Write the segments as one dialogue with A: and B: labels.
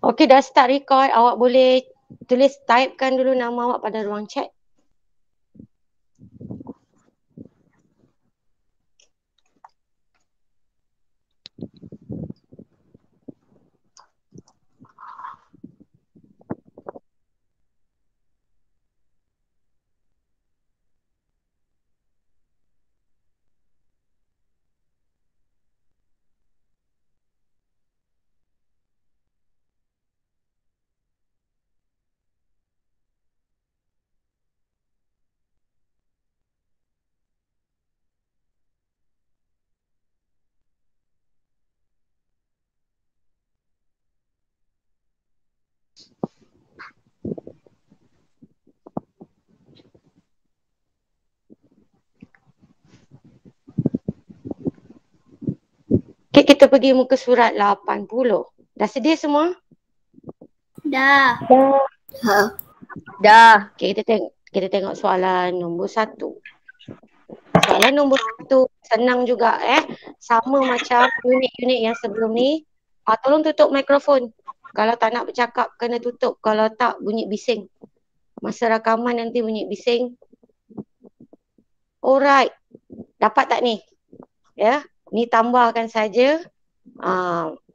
A: Okey, dah start record. Awak boleh tulis, typekan dulu nama awak pada ruang chat. Okey, kita pergi muka surat 80. Dah sedia semua?
B: Dah.
C: Dah.
A: Okey, kita tengok soalan nombor 1. Soalan nombor 1 senang juga sama macam unit-unit yang sebelum ni. Tolong tutup mikrofon. Kalau tak nak bercakap kena tutup. Kalau tak bunyi bising. Masa rakaman nanti bunyi bising. Alright. Dapat tak ni? Ya, ni tambahkan saja.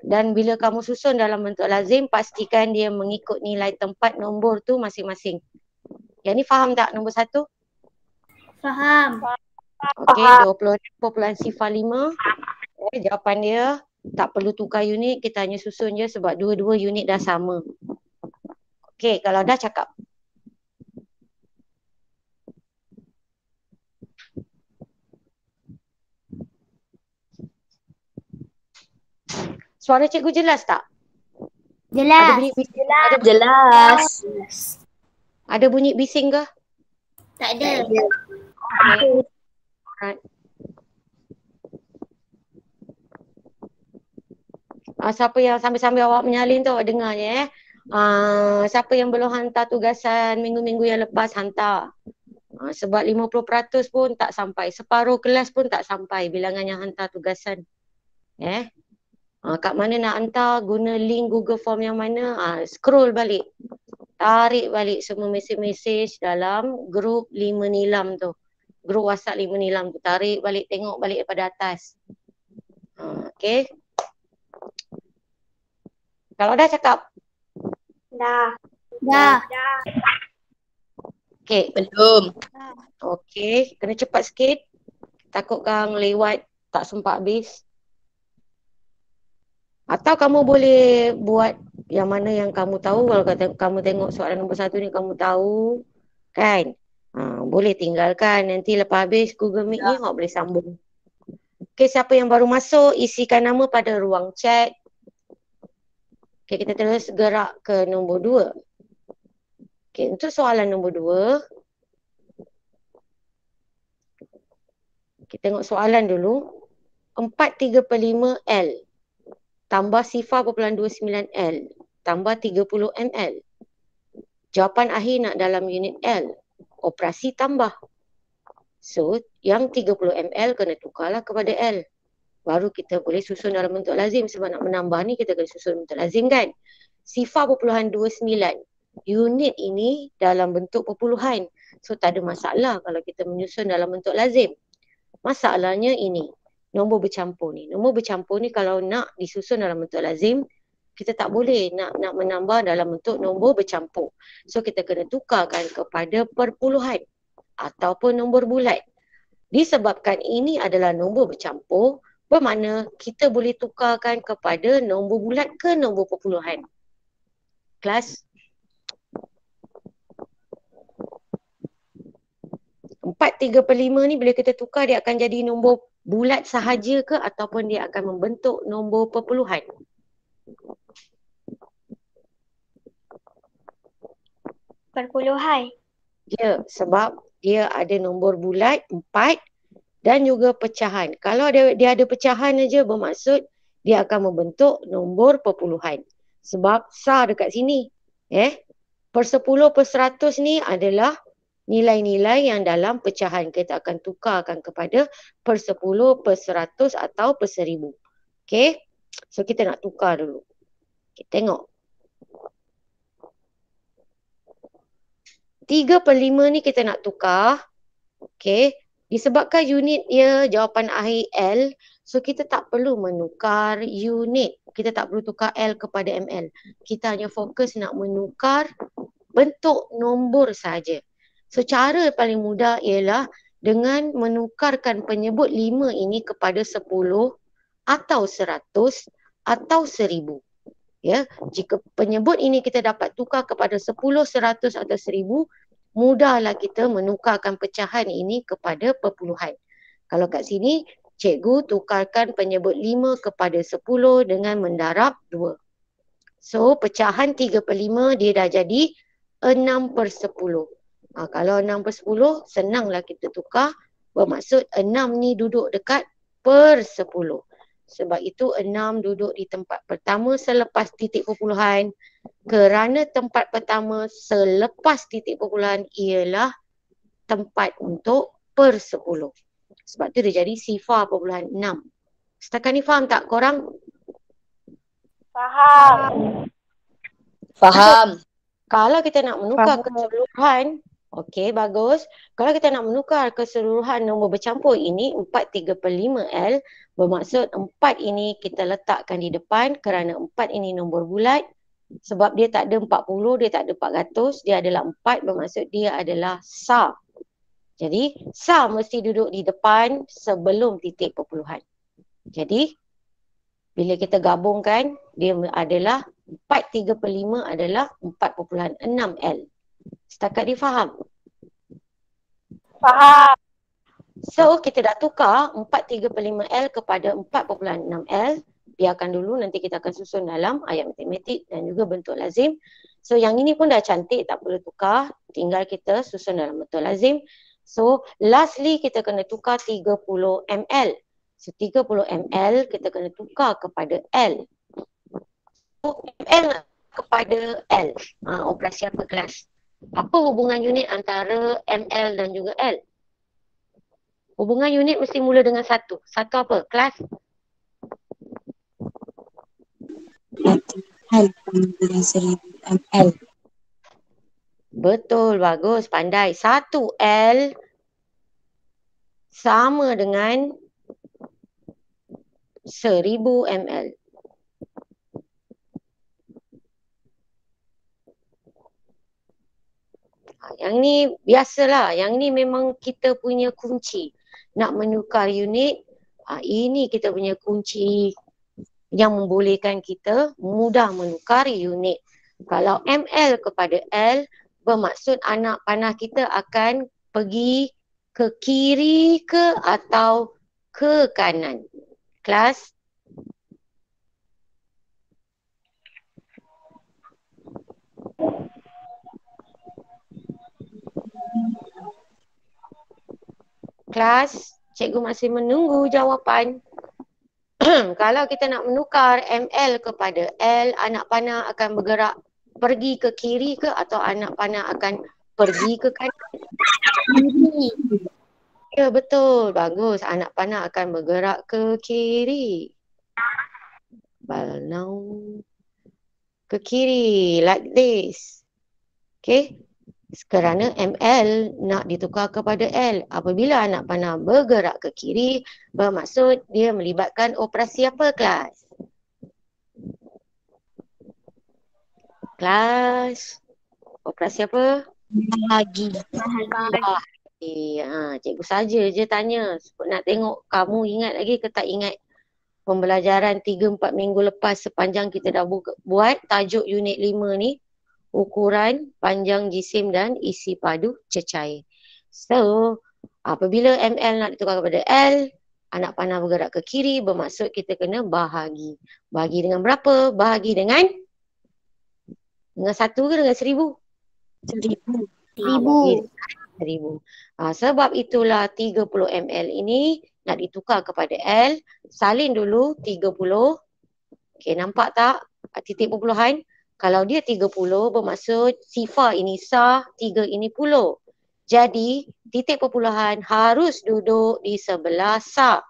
A: Dan bila kamu susun dalam bentuk lazim, pastikan dia mengikut nilai tempat nombor tu masing-masing. Yang ni faham tak nombor 1?
B: Faham.
A: Okey, 26.05. Jawapan dia tak perlu tukar unit, kita hanya susun je sebab dua-dua unit dah sama. Okey, kalau dah cakap. Suara cikgu jelas tak?
B: Jelas.
A: Ada bunyi bising?
C: Jelas.
A: Ada bunyi bising ke?
B: Tak ada.
A: Okay. Alright. Siapa yang sambil-sambil awak menyalin tu awak dengar je siapa yang belum hantar tugasan minggu-minggu yang lepas hantar. Sebab 50% pun tak sampai. Separuh kelas pun tak sampai bilangan yang hantar tugasan. Kat mana nak hantar, guna link Google Form yang mana, scroll balik. Tarik balik semua mesej-mesej dalam grup 5 nilam tu. Grup WhatsApp 5 nilam tu. Tarik balik, tengok balik daripada atas. Okay. Kalau dah cakap?
B: Dah.
A: Okay.
C: Belum.
A: Okay. Kena cepat sikit. Takut kang lewat tak sempat habis. Atau kamu boleh buat yang mana yang kamu tahu. Kalau kamu tengok soalan nombor 1 ni kamu tahu. Kan? Boleh tinggalkan. Nanti lepas habis Google Meet ni awak boleh sambung. Okay, siapa yang baru masuk, isikan nama pada ruang chat. Okay, kita terus gerak ke nombor 2. Okay, untuk soalan nombor 2. Kita tengok soalan dulu. 4/35L tambah sifar 0.29L tambah 30 ml. Jawapan akhir nak dalam unit L. Operasi tambah. So, yang 30 ml kena tukarlah kepada L. Baru kita boleh susun dalam bentuk lazim. Sebab nak menambah ni kita kena susun bentuk lazim kan. Sifar 0.29. Unit ini dalam bentuk perpuluhan. So tak ada masalah kalau kita menyusun dalam bentuk lazim. Masalahnya ini. Nombor bercampur ni. Nombor bercampur ni kalau nak disusun dalam bentuk lazim, kita tak boleh nak menambah dalam bentuk nombor bercampur. So kita kena tukarkan kepada perpuluhan ataupun nombor bulat. Disebabkan ini adalah nombor bercampur, bermakna kita boleh tukarkan kepada nombor bulat ke nombor perpuluhan. Kelas 4/35 ni bila kita tukar dia akan jadi nombor bulat sahaja ke ataupun dia akan membentuk nombor perpuluhan.
B: Perpuluhan.
A: Ya, sebab dia ada nombor bulat 4 dan juga pecahan. Kalau dia ada pecahan aja bermaksud dia akan membentuk nombor perpuluhan. Sebab sar dekat sini. Per 10 per 100 ni adalah nilai-nilai yang dalam pecahan. Kita akan tukarkan kepada per 10 per 100 atau per 1000. Okay. So kita nak tukar dulu. Okay, tengok. 3/5 ni kita nak tukar. Okey. Disebabkan unit dia jawapan akhir L, so kita tak perlu menukar unit. Kita tak perlu tukar L kepada ML. Kita hanya fokus nak menukar bentuk nombor saja. So cara paling mudah ialah dengan menukarkan penyebut 5 ini kepada 10 atau 100 atau 1000. Ya, jika penyebut ini kita dapat tukar kepada 10, 100 atau 1000, mudahlah kita menukarkan pecahan ini kepada perpuluhan. Kalau kat sini, cikgu tukarkan penyebut 5 kepada 10 dengan mendarab 2. So, pecahan 3/5 dia dah jadi 6/10. Kalau 6/10, senanglah kita tukar. Bermaksud 6 ni duduk dekat per 10. Sebab itu 6 duduk di tempat pertama selepas titik perpuluhan. Kerana tempat pertama selepas titik perpuluhan ialah tempat untuk per 10. Sebab tu dia jadi sifar perpuluhan 6. Setakat ni faham tak korang?
B: Faham.
C: Faham.
A: Kalau kita nak menukar keseluruhan, okey, bagus. Kalau kita nak menukar keseluruhan nombor bercampur ini 4 3/5 L, bermaksud 4 ini kita letakkan di depan kerana 4 ini nombor bulat. Sebab dia tak ada 40, dia tak ada 400, dia adalah 4, bermaksud dia adalah SAR. Jadi SAR mesti duduk di depan sebelum titik perpuluhan. Jadi bila kita gabungkan, dia adalah 4 3/5 adalah 4,6 L. Setakat ni faham?
B: Faham.
A: So, kita dah tukar 4 3/5 L kepada 4,6 L. Biarkan dulu, nanti kita akan susun dalam ayat matematik dan juga bentuk lazim. So, yang ini pun dah cantik, tak perlu tukar. Tinggal kita susun dalam bentuk lazim. So, lastly kita kena tukar 30 ml. So, 30 ml kita kena tukar kepada L. ML kepada L. Operasi apa kelas? Apa hubungan unit antara ML dan juga L? Hubungan unit mesti mula dengan 1. 1 apa? Kelas?
C: L dengan 1000 ml.
A: Betul, bagus, pandai. 1 L sama dengan 1000 ml. Yang ni biasalah, yang ni memang kita punya kunci. Nak menukar unit, ini kita punya kunci yang membolehkan kita mudah menukar unit. Kalau ML kepada L, bermaksud anak panah kita akan pergi ke kiri ke atau ke kanan. Kelas? Kelas, cikgu masih menunggu jawapan. Kalau kita nak menukar ML kepada L, anak panah akan bergerak pergi ke kiri ke atau anak panah akan pergi ke kanan? Kiri. Ya, betul. Bagus. Anak panah akan bergerak ke kiri. Now ke kiri like this. Okay. Kerana ML nak ditukar kepada L. Apabila anak panah bergerak ke kiri, bermaksud dia melibatkan operasi apa kelas? Kelas? Operasi apa?
C: Bahagi.
A: Cikgu saja je tanya. Nak tengok kamu ingat lagi ke tak ingat pembelajaran 3-4 minggu lepas sepanjang kita dah buat tajuk unit 5 ni. Ukuran, panjang jisim dan isi padu cecair. So, apabila ML nak ditukar kepada L, anak panah bergerak ke kiri, bermaksud kita kena bahagi. Bahagi dengan berapa? Bahagi dengan 1 ke dengan 1000? 1000. Sebab itulah 30 ml ini nak ditukar kepada L. Salin dulu 30. Okey, nampak tak titik perpuluhan? Kalau dia 30 bermaksud sifar ini sah, 3 ini puluh. Jadi titik perpuluhan harus duduk di sebelah sah.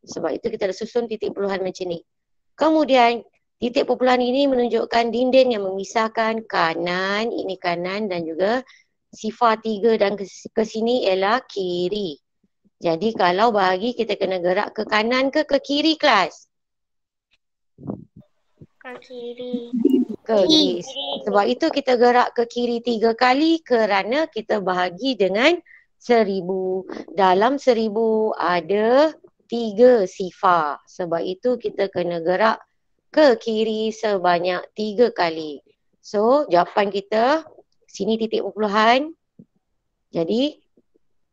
A: Sebab itu kita dah susun titik perpuluhan macam ni. Kemudian titik perpuluhan ini menunjukkan dinding yang memisahkan kanan, ini kanan dan juga sifar 3 dan ke sini ialah kiri. Jadi kalau bahagi kita kena gerak ke kanan ke kiri kelas?
B: Ke kiri.
A: Ke kiri. Sebab itu kita gerak ke kiri 3 kali kerana kita bahagi dengan 1000. Dalam 1000 ada 3 sifar. Sebab itu kita kena gerak ke kiri sebanyak 3 kali. So jawapan kita sini titik perpuluhan. Jadi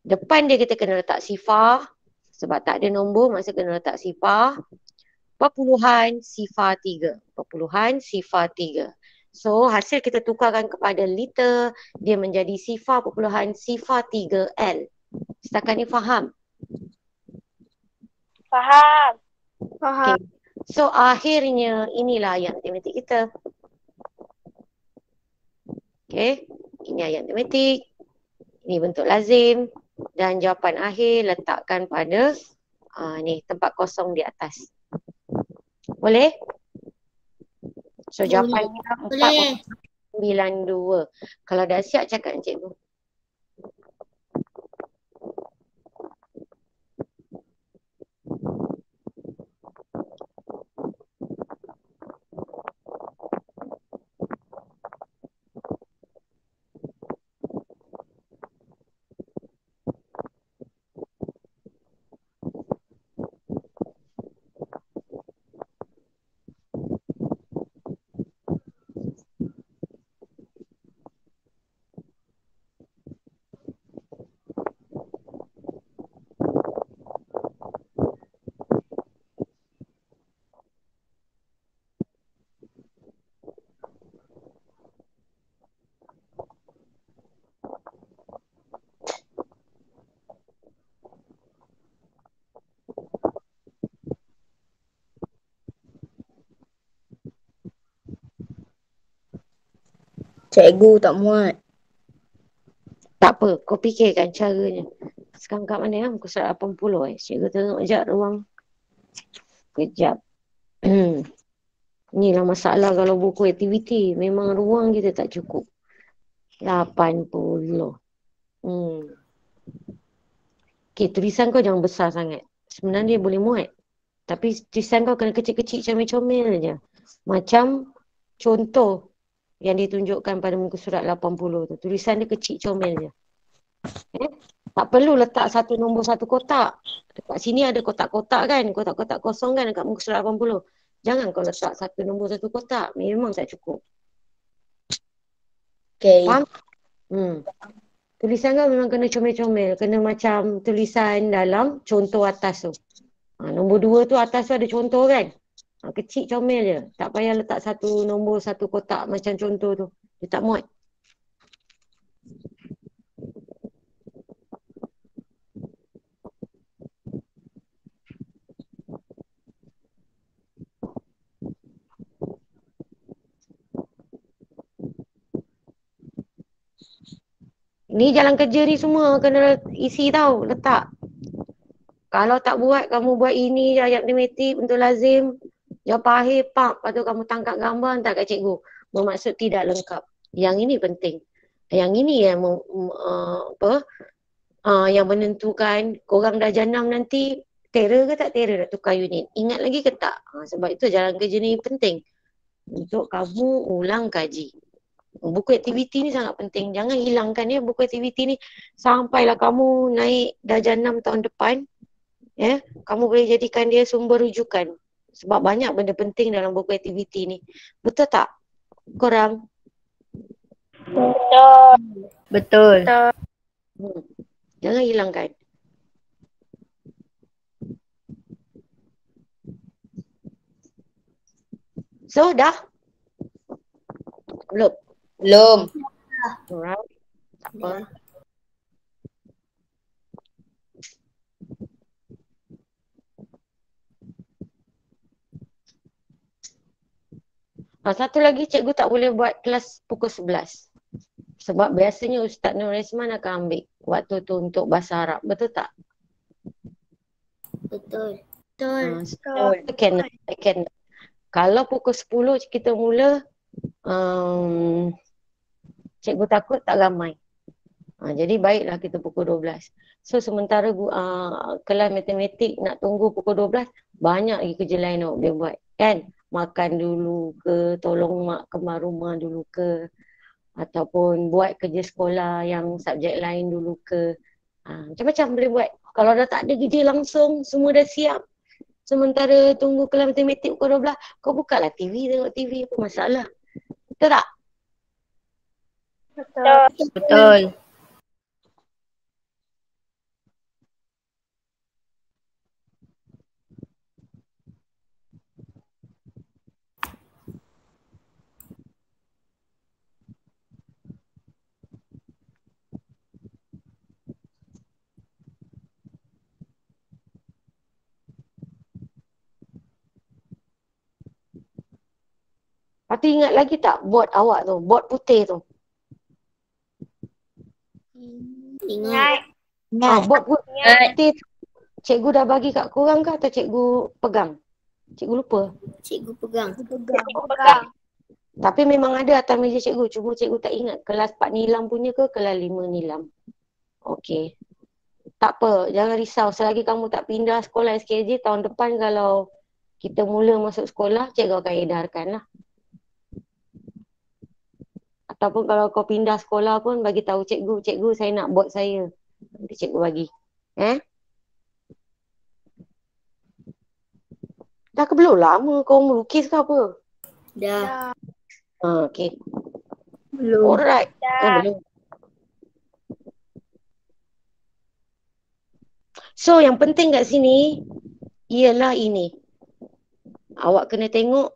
A: depan dia kita kena letak sifar. Sebab tak ada nombor, masa kena letak sifar. Perpuluhan sifar 3. Perpuluhan sifar 3. So hasil kita tukarkan kepada liter. Dia menjadi sifar perpuluhan sifar 3L. Setakat ni faham?
B: Faham.
A: Okay. So akhirnya inilah ayat matematik kita. Okay. Ini ayat matematik. Ini bentuk lazim. Dan jawapan akhir letakkan pada ni tempat kosong di atas. Boleh? So jawapan kita
B: Boleh.
A: 4.92. Kalau dah siap cakap dengan cikgu.
C: Cikgu tak muat.
A: Tak apa, kau fikirkan caranya. Sekarang kat mana ya? Muka surat 80 Cikgu tengok sekejap ruang. Kejap. Inilah masalah kalau buku aktiviti. Memang ruang kita tak cukup. 80. Okay, tulisan kau jangan besar sangat. Sebenarnya dia boleh muat. Tapi tulisan kau kena kecil-kecil comel-comel je. Macam contoh yang ditunjukkan pada muka surat 80 tu. Tulisan dia kecil comel je. Tak perlu letak satu nombor satu kotak. Dekat sini ada kotak-kotak kan. Kotak-kotak kosong kan dekat muka surat 80. Jangan kau letak satu nombor satu kotak. Memang tak cukup.
C: Okay.
A: Faham? Tulisan kau memang kena comel-comel. Kena macam tulisan dalam contoh atas tu. Nombor 2 tu atas tu ada contoh kan. Kecil comel je. Tak payah letak satu nombor satu kotak macam contoh tu. Dia tak muat. Ni jalan kerja ni semua kena isi tau, letak. Kalau tak buat, kamu buat ini ayat matematik untuk lazim. Jawapan akhir, lepas tu kamu tangkap gambar, hantar kat cikgu. Bermaksud tidak lengkap. Yang ini penting. Yang ini yang yang menentukan korang dah jenam nanti terror ke tak terror nak tukar unit. Ingat lagi ke tak? Sebab itu jalan kerja ni penting. Untuk kamu ulang kaji. Buku aktiviti ni sangat penting. Jangan hilangkan ya buku aktiviti ni. Sampailah kamu naik darjah 6 tahun depan. Ya, kamu boleh jadikan dia sumber rujukan. Sebab banyak benda penting dalam buku aktiviti ni. Betul tak? Korang?
C: Betul.
A: Jangan hilangkan. So, dah? Belum?
C: Belum.
A: Alright. Tak apa. Satu lagi cikgu tak boleh buat kelas pukul 11. Sebab biasanya Ustaz Nur Resman akan ambil waktu tu untuk bahasa Arab. Betul tak?
B: Betul.
A: Can. Kalau pukul 10 kita mula, cikgu takut tak ramai. Jadi baiklah kita pukul 12. So sementara kelas matematik nak tunggu pukul 12, banyak lagi kerja lain nak dia buat. Kan? Makan dulu ke, tolong mak kemar rumah dulu ke, ataupun buat kerja sekolah yang subjek lain dulu ke. Macam-macam boleh buat. Kalau dah tak ada kerja langsung, semua dah siap. Sementara tunggu kelas matematik pukul 12, kau bukalah TV, tengok TV, apa masalah? Betul tak?
B: Betul.
C: Betul.
A: Lepas tu ingat lagi tak board awak tu, board putih tu?
B: Ingat.
A: Board
B: Ingat.
A: putih tu, cikgu dah bagi kat korang ke atau cikgu pegang? Cikgu lupa.
C: Cikgu pegang.
B: Pegang.
A: Tapi memang ada atas meja cikgu, cuma cikgu tak ingat kelas 4 nilam punya ke kelas 5 nilam. Okey. Tak apa, jangan risau. Selagi kamu tak pindah sekolah SKJ, tahun depan kalau kita mula masuk sekolah, cikgu akan edarkan lah. Ataupun kalau kau pindah sekolah pun, bagi tahu cikgu, cikgu saya nak board saya. Nanti cikgu bagi. Dah ke belum lama kau melukis ke apa?
C: Dah.
A: Okey.
C: Belum.
A: Alright.
B: Dah.
A: Belum. So yang penting kat sini ialah ini. Awak kena tengok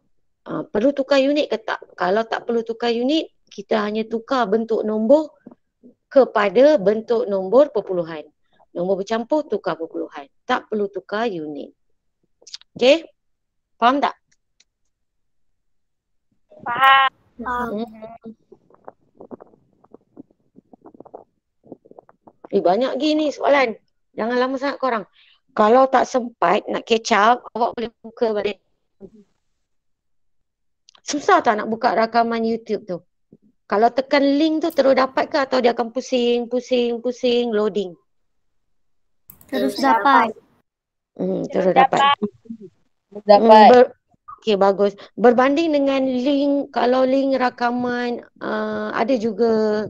A: perlu tukar unit ke tak. Kalau tak perlu tukar unit, kita hanya tukar bentuk nombor kepada bentuk nombor perpuluhan. Nombor bercampur tukar perpuluhan. Tak perlu tukar unit. Okey? Faham tak?
B: Faham.
A: Banyak lagi ni soalan. Jangan lama sangat korang. Kalau tak sempat nak catch up, awak boleh buka balik. Susah tak nak buka rakaman YouTube tu? Kalau tekan link tu terus dapat ke atau dia akan pusing, loading?
C: Terus dapat.
A: Terus dapat.
C: Dapat.
A: Okey, bagus. Berbanding dengan link, kalau link rakaman ada juga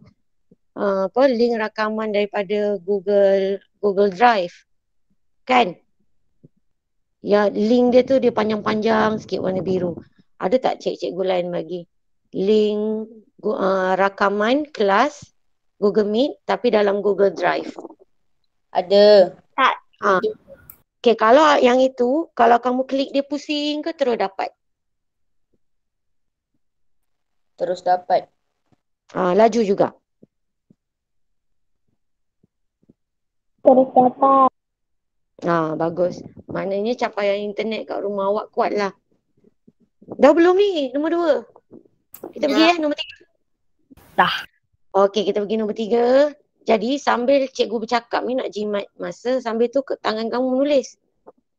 A: link rakaman daripada Google Drive. Kan? Ya, link dia tu dia panjang-panjang sikit warna biru. Ada tak cikgu lain bagi? Link rakaman kelas Google Meet tapi dalam Google Drive.
C: Ada.
B: Tak.
A: Okey, kalau yang itu, kalau kamu klik dia pusing ke terus dapat?
C: Terus dapat.
A: Laju juga.
B: Terus dapat.
A: Bagus. Maknanya capaian internet kat rumah awak kuat lah. Dah belum ni? Nombor 2. Kita pergi nombor 3.
C: Dah.
A: Okey, kita pergi nombor 3. Jadi sambil cikgu bercakap ni nak jimat masa, sambil tu tangan kamu menulis.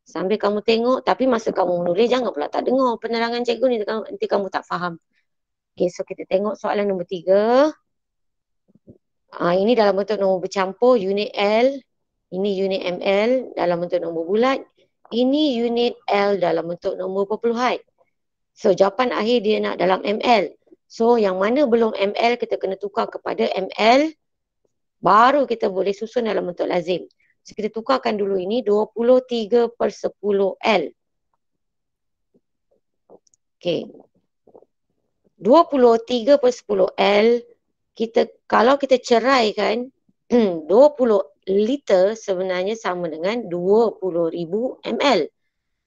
A: Sambil kamu tengok, tapi masa kamu menulis jangan pula tak dengar penerangan cikgu ni, nanti kamu tak faham. Okey, so kita tengok soalan nombor 3. Ini dalam bentuk nombor bercampur, unit L. Ini unit ML dalam bentuk nombor bulat. Ini unit L dalam bentuk nombor perpuluhan. So jawapan akhir dia nak dalam ML. So yang mana belum ML kita kena tukar kepada ML. Baru kita boleh susun dalam bentuk lazim. So kita tukarkan dulu ini 23/10L. Okay. 23/10L. Kalau kita ceraikan 20 liter sebenarnya sama dengan 20,000 ml.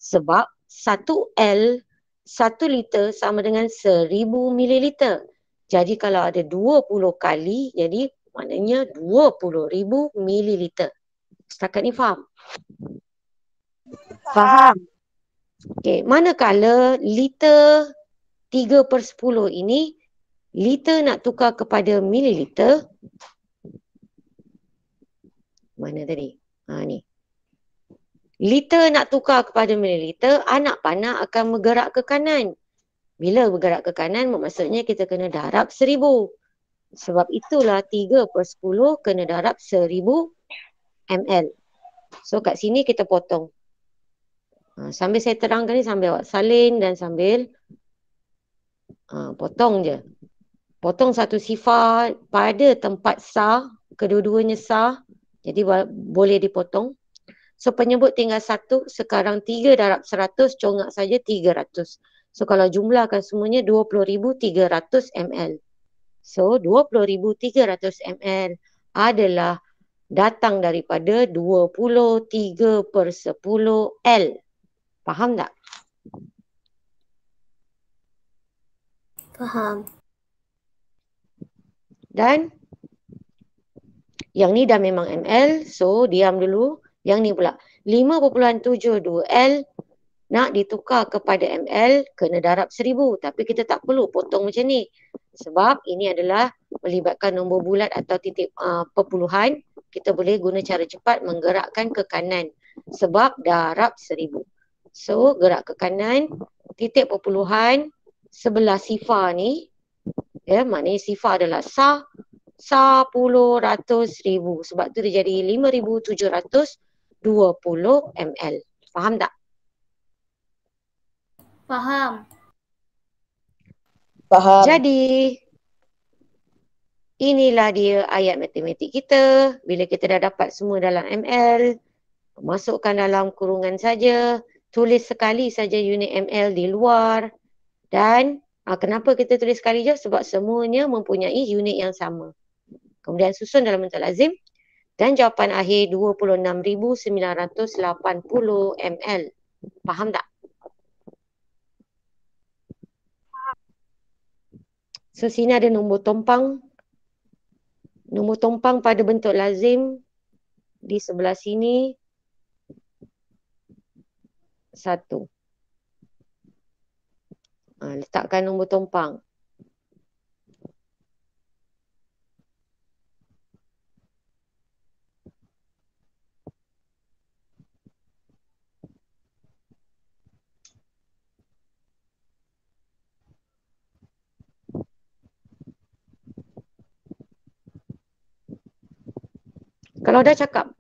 A: Sebab 1 L, 1 liter sama dengan 1000 mililiter. Jadi kalau ada 20 kali, jadi maknanya 20,000 mililiter. Setakat ni faham? Faham. Okey, manakala liter 3/10 ini, liter nak tukar kepada mililiter. Mana tadi? Ni. Liter nak tukar kepada mililiter, anak panah akan bergerak ke kanan. Bila bergerak ke kanan, maksudnya kita kena darab 1000. Sebab itulah 3 per 10 kena darab 1000 ml. So kat sini kita potong. Sambil saya terangkan ni, sambil awak salin dan sambil potong je. Potong satu sifar pada tempat sah, kedua-duanya sah. Jadi boleh dipotong. So penyebut tinggal 1, sekarang 3 darab 100, congak saja 300. So kalau jumlahkan semuanya 20,300 ml. So 20,300 ml adalah datang daripada 23 per 10 L. Faham tak?
B: Faham.
A: Dan yang ni dah memang ml, so diam dulu. Yang ni pula 5.72 L nak ditukar kepada ml, kena darab 1000. Tapi kita tak perlu potong macam ni. Sebab ini adalah melibatkan nombor bulat atau titik perpuluhan. Kita boleh guna cara cepat menggerakkan ke kanan. Sebab darab 1000. So gerak ke kanan, titik perpuluhan sebelah sifar ni. Ya, maknanya sifar adalah sah. 10,100,000. Sebab tu dia jadi 5,720 ml. Faham tak?
B: Faham.
C: Faham.
A: Jadi, inilah dia ayat matematik kita. Bila kita dah dapat semua dalam ml, masukkan dalam kurungan saja. Tulis sekali saja unit ml di luar. Dan kenapa kita tulis sekali je? Sebab semuanya mempunyai unit yang sama. Kemudian susun dalam bentuk lazim. Dan jawapan akhir 26,980 ml. Faham tak? So, sini ada nombor tompang. Nombor tompang pada bentuk lazim. Di sebelah sini. 1. Letakkan nombor tompang. Kalau dah cakap.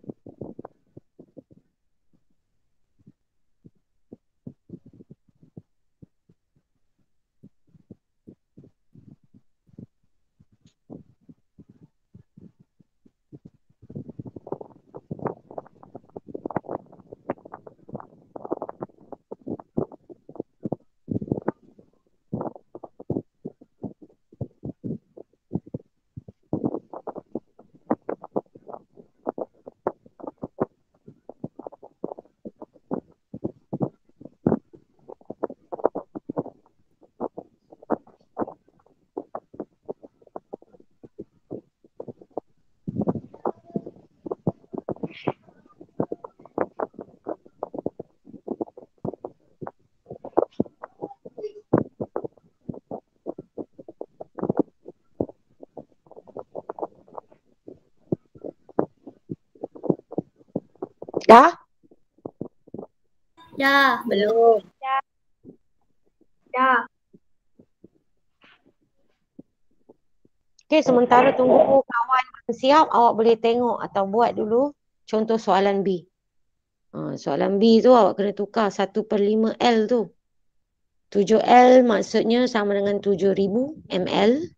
A: Dah?
B: Dah.
C: Belum.
B: Dah.
A: Okey, sementara tunggu kawan siap, awak boleh tengok atau buat dulu contoh soalan B. Soalan B tu awak kena tukar 1/5 L tu. 7L maksudnya sama dengan 7,000 ml.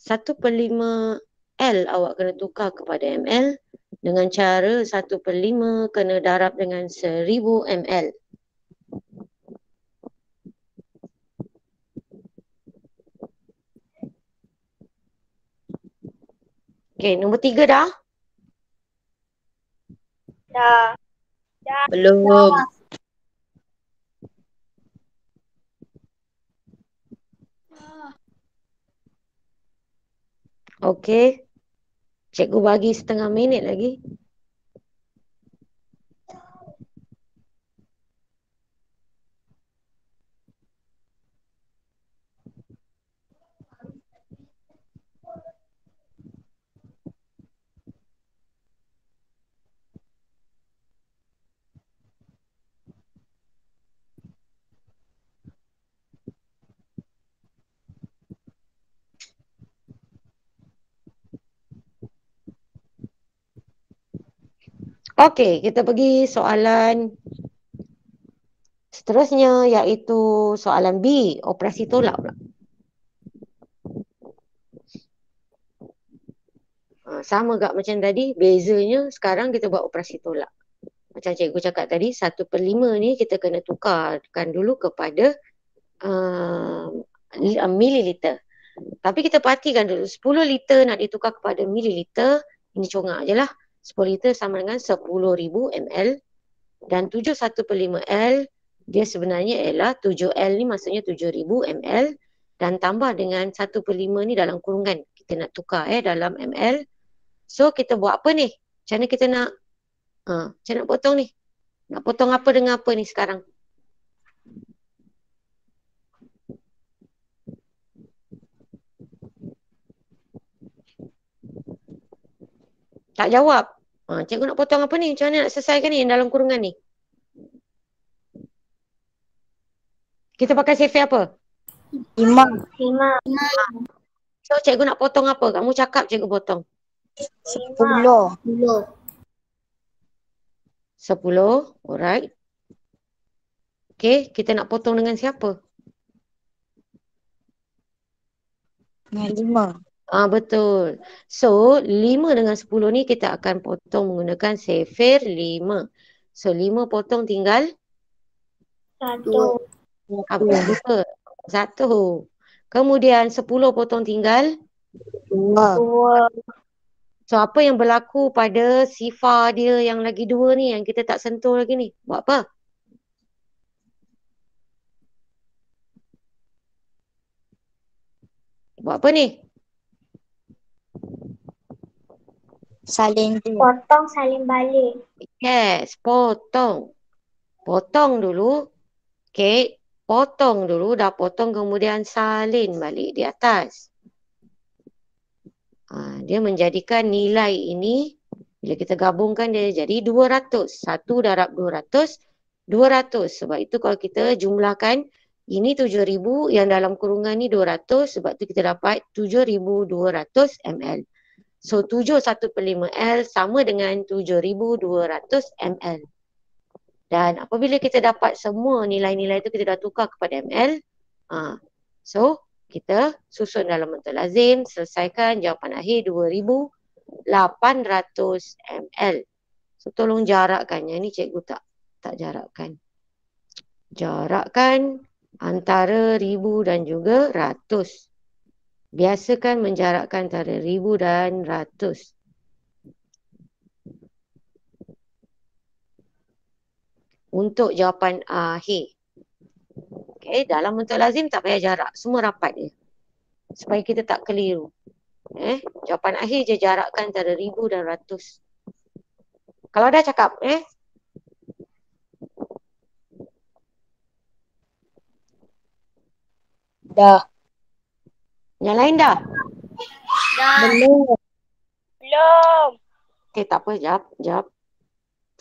A: 1/5 L awak kena tukar kepada ml dengan cara 1/5 kena darab dengan 1000 ml. Okey, nombor 3 dah?
B: Dah.
C: Belum.
A: Okey. Cikgu bagi setengah minit lagi. Okey, kita pergi soalan seterusnya iaitu soalan B, operasi tolak pula. Sama gak macam tadi, bezanya sekarang kita buat operasi tolak. Macam cikgu cakap tadi, 1/5 ni kita kena tukarkan dulu kepada mililiter. Tapi kita perhatikan dulu, 10 liter nak ditukar kepada mililiter, ini congak je lah. 10 liter sama dengan 10,000 ml dan 71/5 L dia sebenarnya ialah 7L ni maksudnya 7,000 ml dan tambah dengan 1/5 ni dalam kurungan. Kita nak tukar dalam ml. So kita buat apa ni? Macam mana kita nak macam nak potong ni? Nak potong apa dengan apa ni sekarang? Tak jawab. Cikgu nak potong apa ni? Macam mana nak selesaikan ni yang dalam kurungan ni? Kita pakai sefer apa?
C: 5.
B: 5.
A: So cikgu nak potong apa? Kamu cakap cikgu potong.
C: 10.
A: 10. Alright. Okay, kita nak potong dengan siapa?
C: Dengan 5.
A: Betul. So, 5 dengan 10 ni kita akan potong menggunakan sefer 5. So, 5 potong tinggal
B: 1.
A: apa? 1. Kemudian 10 potong tinggal
C: 2.
B: 2.
A: So, apa yang berlaku pada sifar dia yang lagi 2 ni yang kita tak sentuh lagi ni? Buat apa? Buat apa ni?
C: Salin je.
B: Potong salin balik.
A: Yes, potong. Potong dulu. Okay, potong dulu. Dah potong kemudian salin balik di atas. Dia menjadikan nilai ini, bila kita gabungkan dia jadi 200. 1 darab 200, 200. Sebab itu kalau kita jumlahkan, ini 7,000, yang dalam kurungan ni 200. Sebab itu kita dapat 7,200 ml. So, 7/1/5 L sama dengan 7,200 ml. Dan apabila kita dapat semua nilai-nilai itu, kita dah tukar kepada ml. So, kita susun dalam bentuk lazim, selesaikan jawapan akhir 2,800 ml. So, tolong jarakkan. Yang ni cikgu tak jarakkan. Jarakkan antara 1,000 dan juga ratus. Biasakan menjarakkan antara 1,000 dan ratus. Untuk jawapan akhir. Okay, dalam bentuk lazim tak payah jarak. Semua rapat je. Supaya kita tak keliru. Jawapan akhir je jarakkan antara 1,000 dan ratus. Kalau dah cakap,
C: Dah.
A: Yang lain dah?
C: Belum.
A: Okay, tak apa. Jap.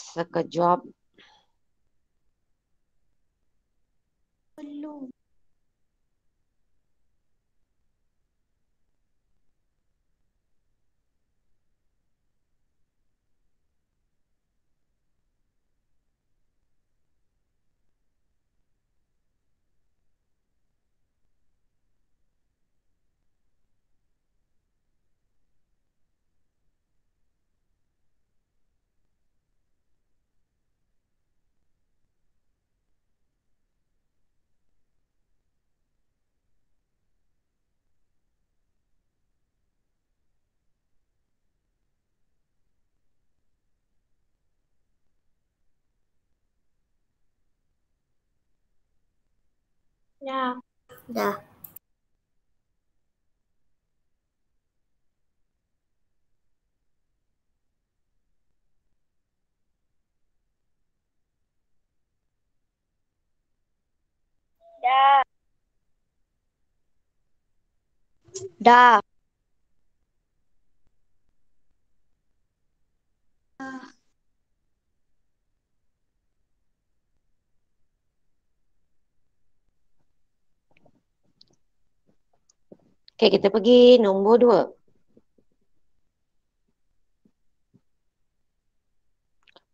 A: Sekejap.
C: Belum.
B: Dah.
C: Dah.
A: Okay, kita pergi nombor 2.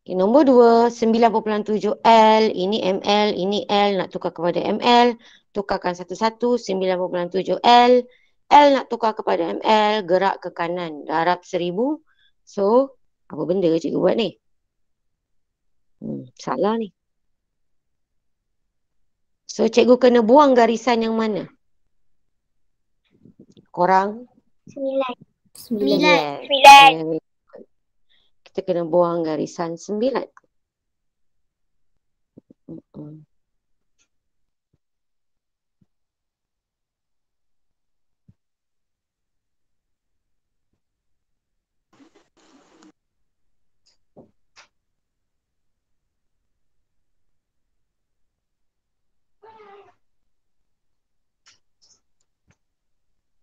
A: Okay, nombor 2, 9.7 L. Ini ml, ini L. Nak tukar kepada ml. Tukarkan satu-satu. 9.7 L. L nak tukar kepada ml. Gerak ke kanan. Darab 1000. So, apa benda cikgu buat ni? Salah ni. So, cikgu kena buang garisan yang mana? Korang?
B: 9.
C: 9.
A: Okay. Kita kena buang garisan 9.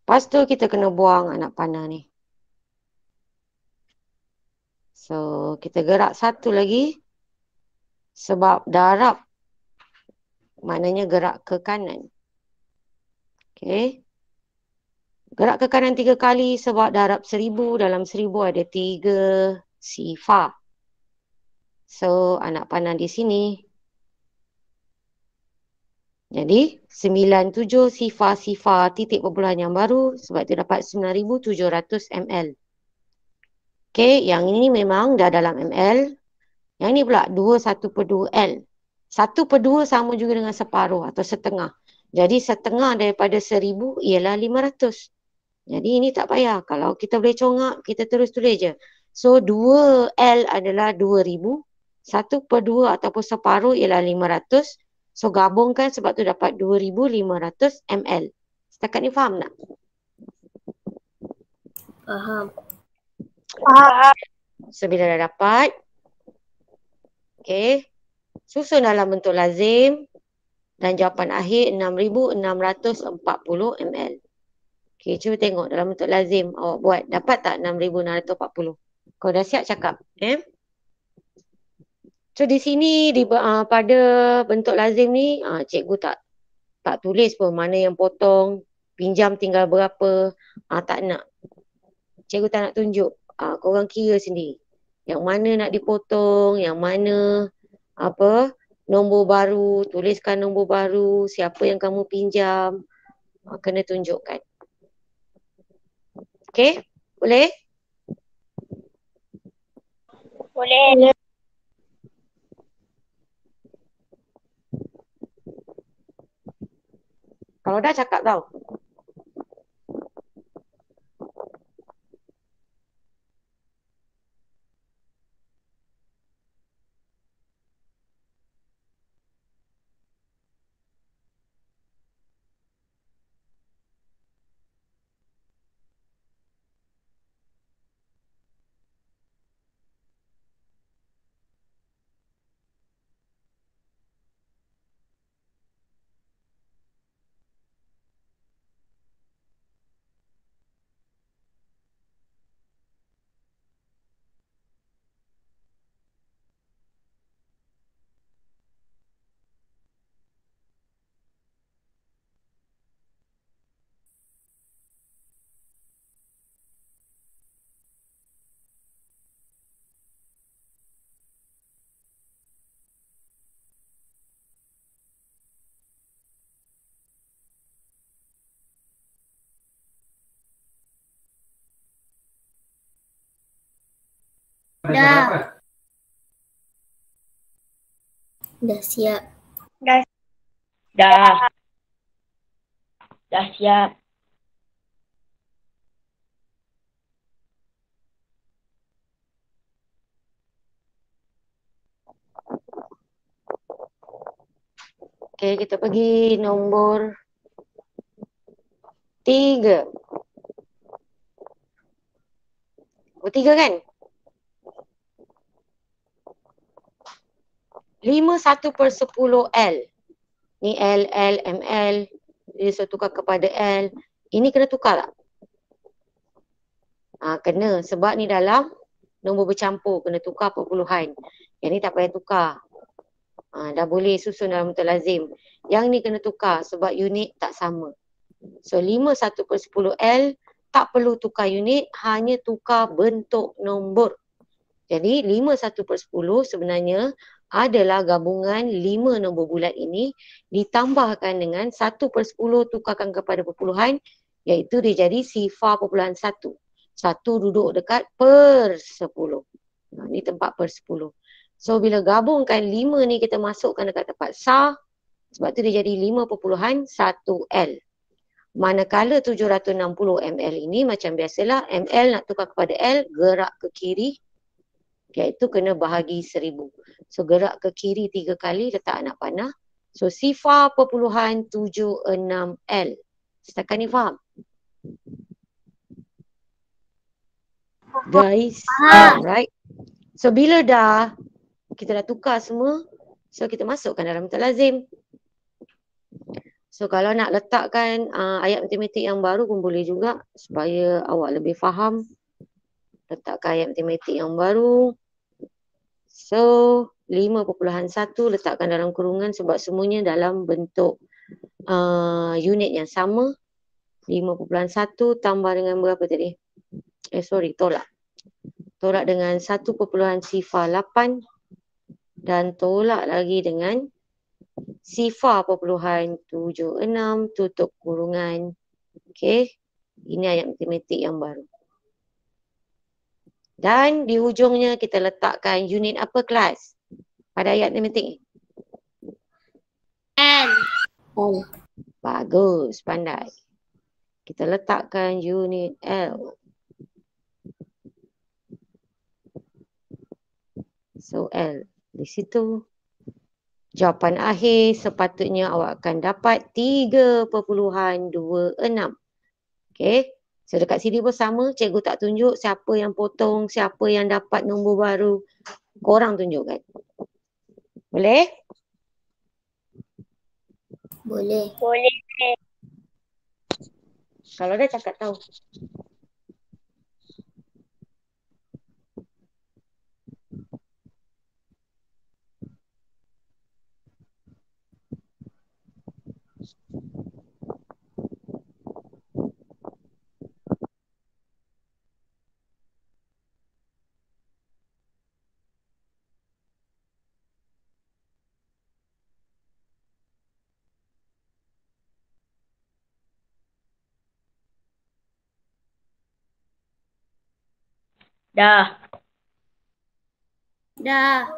A: Lepas tu kita kena buang anak panah ni. So, kita gerak satu lagi. Sebab darab. Maknanya gerak ke kanan. Okay. Gerak ke kanan 3 kali sebab darab 1000. Dalam 1000 ada 3 sifar. So, anak panah di sini. Jadi, 97 sifar-sifar titik perpuluhan yang baru. Sebab itu dapat 9700 ml. Okay, yang ini memang dah dalam ml. Yang ni pula 21/2 L. 1/2 sama juga dengan separuh atau setengah. Jadi setengah daripada 1000 ialah 500. Jadi ini tak payah. Kalau kita boleh congak, kita terus tulis je. So 2L adalah 2000. 1/2 ataupun separuh ialah 500. So gabungkan sebab tu dapat 2500 ml. Setakat ni faham tak?
C: Faham.
A: So bila dah dapat, okay, susun dalam bentuk lazim dan jawapan akhir 6640 ml. Okay, cuba tengok dalam bentuk lazim awak buat. Dapat tak 6640? Kau dah siap cakap? So di sini pada bentuk lazim ni cikgu tak tulis pun mana yang potong, pinjam tinggal berapa. Tak nak. Cikgu tak nak tunjuk. Korang kira sendiri. Yang mana nak dipotong, yang mana nombor baru, tuliskan nombor baru, siapa yang kamu pinjam, kena tunjukkan. Okay? Boleh?
B: Boleh.
A: Kalau dah cakap tau.
B: Dah.
C: Dah siap.
B: Dah.
C: Dah siap.
A: Okay, kita pergi nombor 3. Nombor 3 kan? 51/10 L. Ni L, L, ML. Dia suruh tukar kepada L. Ini kena tukar tak? Kena. Sebab ni dalam nombor bercampur. Kena tukar perpuluhan. Yang ni tak payah tukar. Dah boleh susun dalam bentuk lazim. Yang ni kena tukar sebab unit tak sama. So 51/10 L tak perlu tukar unit, hanya tukar bentuk nombor. Jadi 5/1/10 sebenarnya adalah gabungan 5 nombor bulat ini ditambahkan dengan 1/10 tukarkan kepada perpuluhan, iaitu dia jadi sifar perpuluhan 1. 1 duduk dekat per 10. Ni tempat per 10. So bila gabungkan 5 ni kita masukkan dekat tempat sah, sebab tu dia jadi 5.1L. Manakala 760 ml ini macam biasalah, ml nak tukar kepada L, gerak ke kiri, iaitu kena bahagi 1000. So gerak ke kiri 3 kali, letak anak panah. So sifar perpuluhan 76L. Setakat ni faham? Guys, alright. So bila dah kita dah tukar semua, so kita masukkan dalam lazim. So kalau nak letakkan ayat matematik yang baru pun boleh juga supaya awak lebih faham. Letakkan ayat matematik yang baru. So 5.1 letakkan dalam kurungan sebab semuanya dalam bentuk unit yang sama. 5.1 tambah dengan berapa tadi? Tolak. Tolak dengan 1.8 dan tolak lagi dengan sifar perpuluhan 76 tutup kurungan. Okey. Ini ayat matematik yang baru. Dan di hujungnya kita letakkan unit apa kelas pada ayat matematik ni?
B: L.
A: Bagus, pandai. Kita letakkan unit L. So L di situ. Jawapan akhir sepatutnya awak akan dapat 3.26. Okey. So dekat sini pun sama, cikgu tak tunjuk siapa yang potong, siapa yang dapat nombor baru. Korang tunjukkan. Boleh?
C: Boleh.
B: Boleh.
A: Kalau dah cakap tahu.
C: Dah.
B: Dah.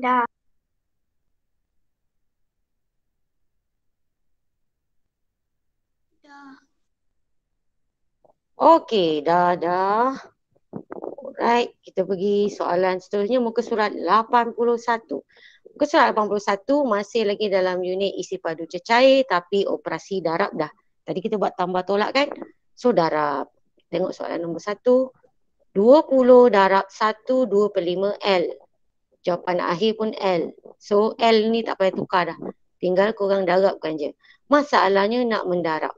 B: Dah. Dah.
A: Okey, dah. Alright, kita pergi soalan seterusnya muka surat 81. Muka surat 81 masih lagi dalam unit isi padu cecair tapi operasi darab dah. Tadi kita buat tambah tolak kan? So darab. Tengok soalan nombor 1. 20 darab 1 2/5 L. Jawapan akhir pun L. So L ni tak payah tukar dah. Tinggal korang darabkan je. Masalahnya nak mendarab.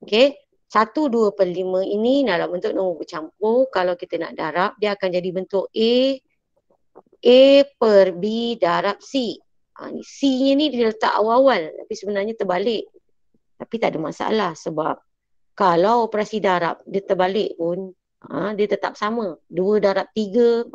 A: Okey. 1, 2/5 ini dalam bentuk nombor bercampur. Kalau kita nak darab, dia akan jadi bentuk A per B darab C. Ni C-nya ni dia letak awal-awal. Tapi sebenarnya terbalik. Tapi tak ada masalah sebab kalau operasi darab dia terbalik pun, dia tetap sama. 2 darab 3,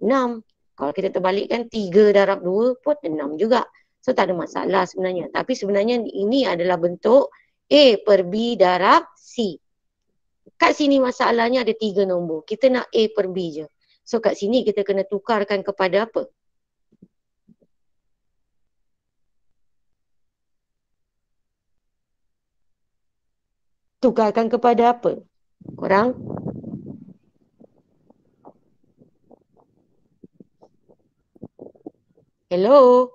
A: 6. Kalau kita terbalikkan 3 darab 2 pun 6 juga. So tak ada masalah sebenarnya. Tapi sebenarnya ini adalah bentuk A per B darab C. Kat sini masalahnya ada 3 nombor. Kita nak A per B je. So kat sini kita kena tukarkan kepada apa? tukarkan kepada apa? Korang? Hello?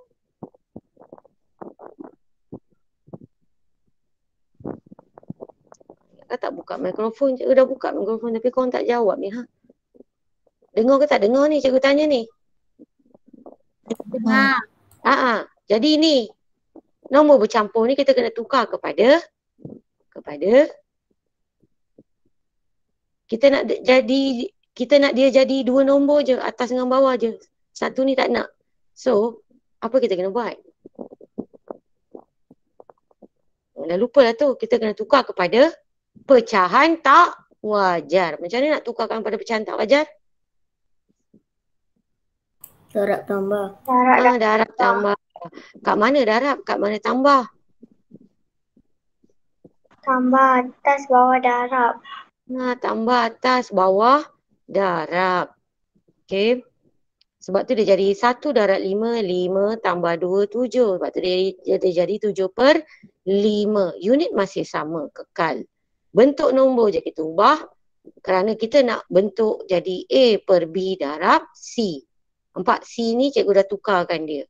A: Kau tak buka mikrofon, cikgu dah buka mikrofon tapi korang tak jawab ni. Ha? Dengar ke tak dengar ni cikgu tanya ni?
C: Dengar.
A: Jadi ni, nombor bercampur ni kita kena tukar kepada kita nak dia jadi dua nombor je, atas dengan bawah je. Satu ni tak nak. So, apa kita kena buat? Dah lupa lah tu. Kita kena tukar kepada pecahan tak wajar. Macam mana nak tukarkan pada pecahan tak wajar?
C: Darab tambah.
A: Darab tambah. Kat mana darab? Kat mana tambah?
B: Tambah atas bawah darab.
A: Tambah atas bawah darab. Okay. Sebab tu dia jadi 1 darab 5, 5 tambah 2, 7. Sebab tu dia jadi 7/5. Unit masih sama, kekal. Bentuk nombor je kita ubah kerana kita nak bentuk jadi A per B darab C. Nampak C ni cikgu dah tukarkan dia.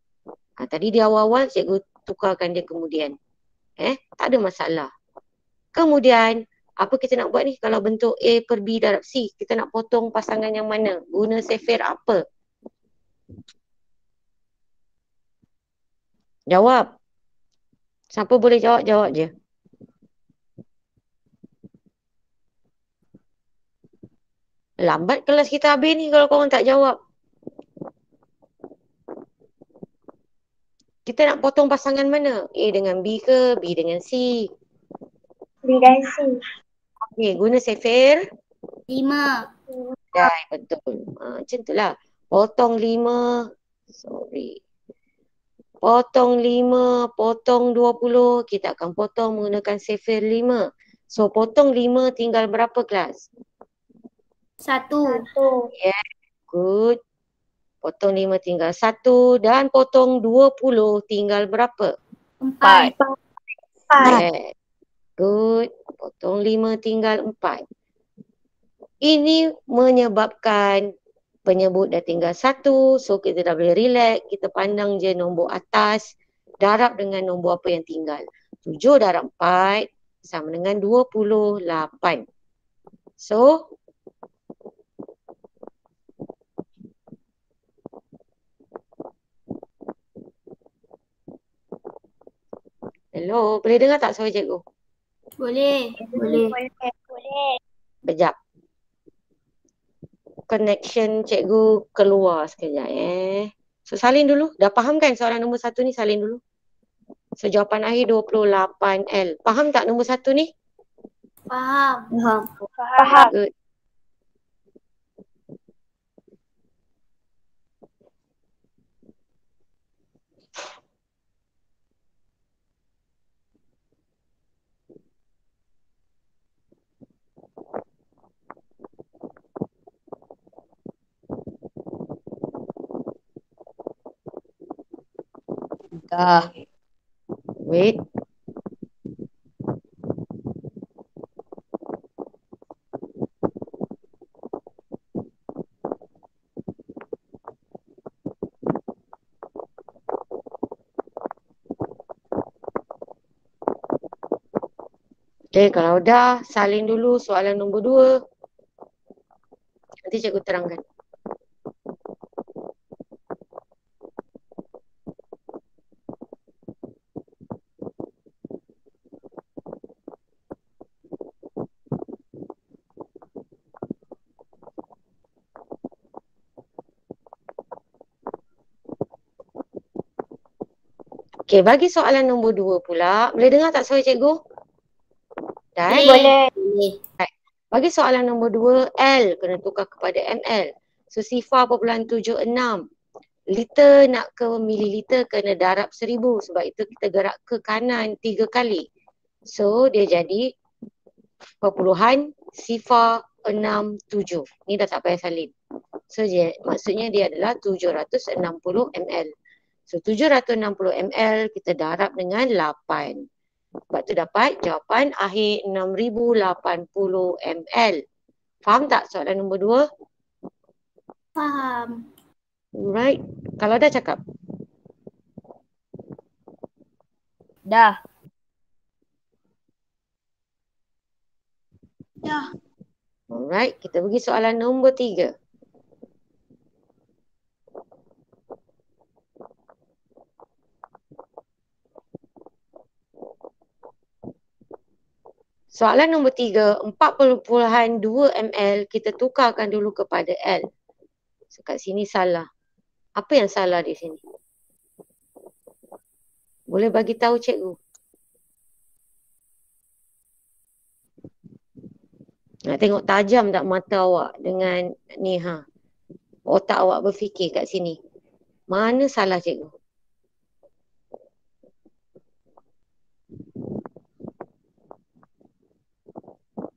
A: Tadi di awal-awal cikgu tukarkan dia kemudian. Tak ada masalah. Kemudian, apa kita nak buat ni? Kalau bentuk A per B darab C, kita nak potong pasangan yang mana? Guna sefir apa? Jawab. Siapa boleh jawab, jawab je. Lambat kelas kita habis ni kalau korang tak jawab. Kita nak potong pasangan mana? A dengan B ke? B dengan C?
B: B dan C.
A: Okey, guna sefir
C: 5.
A: betul. Macam tu lah. Potong 5. Potong 5, potong 20. Kita akan potong menggunakan sefir 5. So, potong 5 tinggal berapa kelas?
C: 1.
A: Good. Potong 5 tinggal 1 dan potong 20 tinggal berapa?
C: 4.
A: Good. Potong 5 tinggal 4. Ini menyebabkan penyebut dah tinggal 1. So kita dah boleh relax. Kita pandang je nombor atas. Darab dengan nombor apa yang tinggal. 7 darab 4 sama dengan 28. So hello, boleh dengar tak suara cikgu?
C: Boleh.
A: Sekejap. Connection cikgu keluar sekejap So salin dulu. Dah faham kan soalan nombor 1 ni? Salin dulu. So jawapan akhir 28L. Faham tak nombor 1 ni?
C: Faham.
A: Good. Dah. Wait. Okay, kalau dah, salin dulu soalan nombor 2. Nanti cikgu terangkan. Okay, bagi soalan nombor 2 pula. Boleh dengar tak suara cikgu? Dah,
B: Boleh.
A: Bagi soalan nombor 2, L kena tukar kepada ml. So, sifar 0.76. Liter nak ke mililiter kena darab 1000. Sebab itu kita gerak ke kanan 3 kali. So, dia jadi perpuluhan sifar 67. Ni dah tak payah salin. So, maksudnya dia adalah 760 ml. So 760 ml kita darab dengan 8. Sebab tu dapat jawapan akhir 6080 ml. Faham tak soalan nombor 2?
C: Faham.
A: Alright. Kalau dah cakap.
D: Dah.
A: Alright. Kita pergi soalan nombor 3. Soalan nombor 3, 4.2 ml kita tukarkan dulu kepada L. So, kat sini salah. Apa yang salah di sini? Boleh bagi tahu cikgu? Nak tengok tajam tak mata awak dengan ni ha. Otak awak berfikir kat sini. Mana salah cikgu?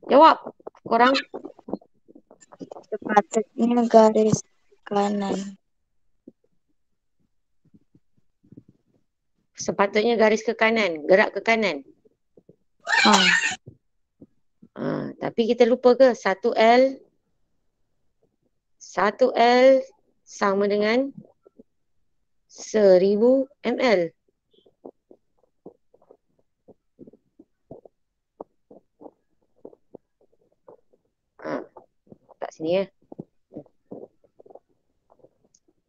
A: Jawab. Korang.
D: Sepatutnya garis kanan.
A: Sepatutnya garis ke kanan. Gerak ke kanan. Tapi kita lupa ke 1L sama dengan 1000 ml. Kat sini ya.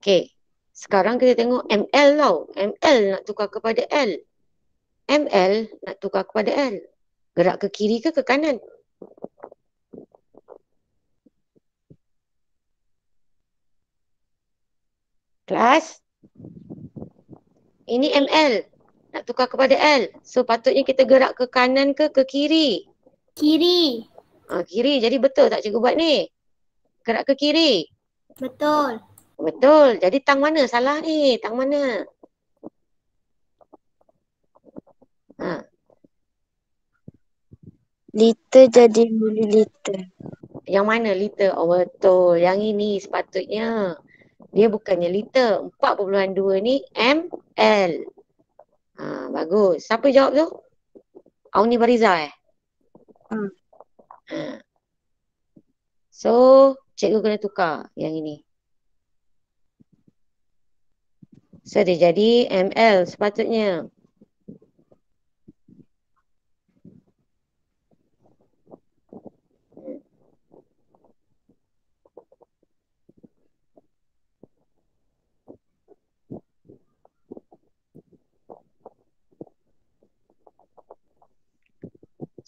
A: Okey. Sekarang kita tengok ml tau. ml nak tukar kepada L. ml nak tukar kepada L. Gerak ke kiri ke kanan? Kelas. Ini ml. Nak tukar kepada L. So patutnya kita gerak ke kanan ke kiri?
C: Kiri.
A: Kiri. Jadi betul tak cikgu buat ni? Gerak ke kiri?
C: Betul.
A: Betul. Jadi tang mana salah ni? Tang mana?
D: Liter jadi mililiter.
A: Yang mana liter? Oh betul. Yang ini sepatutnya. Dia bukannya liter. 4.2 ni ml. Bagus. Siapa jawab tu? Auni Bariza So, cikgu kena tukar yang ini. So, dia jadi ml sepatutnya.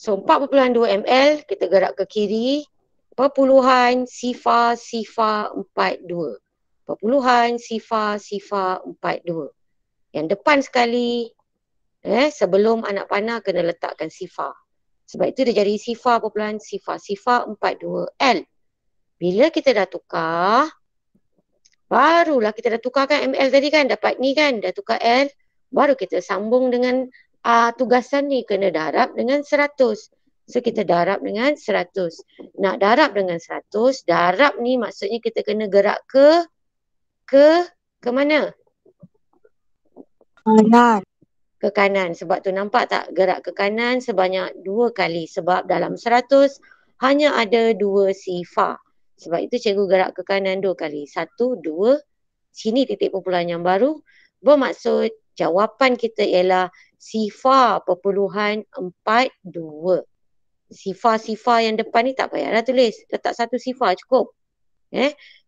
A: So 4.2 ml kita gerak ke kiri. Perpuluhan sifar 42. Perpuluhan sifar 42. Yang depan sekali sebelum anak panah kena letakkan sifar. Sebab itu dia jadi sifar perpuluhan sifar 42 L. Bila kita dah tukar, barulah kita dah tukarkan ml tadi kan, dapat ni kan, dah tukar L, baru kita sambung dengan tugasan ni kena darab dengan 100. So kita darab dengan 100. Nak darab dengan 100, darab ni maksudnya kita kena gerak ke mana?
D: Kanan.
A: Ke kanan. Sebab tu nampak tak gerak ke kanan sebanyak 2 kali. Sebab dalam 100 hanya ada 2 sifar. Sebab itu cikgu gerak ke kanan 2 kali. 1, 2. Sini titik perpuluhan yang baru. Bermaksud jawapan kita ialah sifar perpuluhan 42. Sifar-sifar yang depan ni tak payahlah tulis. Letak 1 sifar cukup.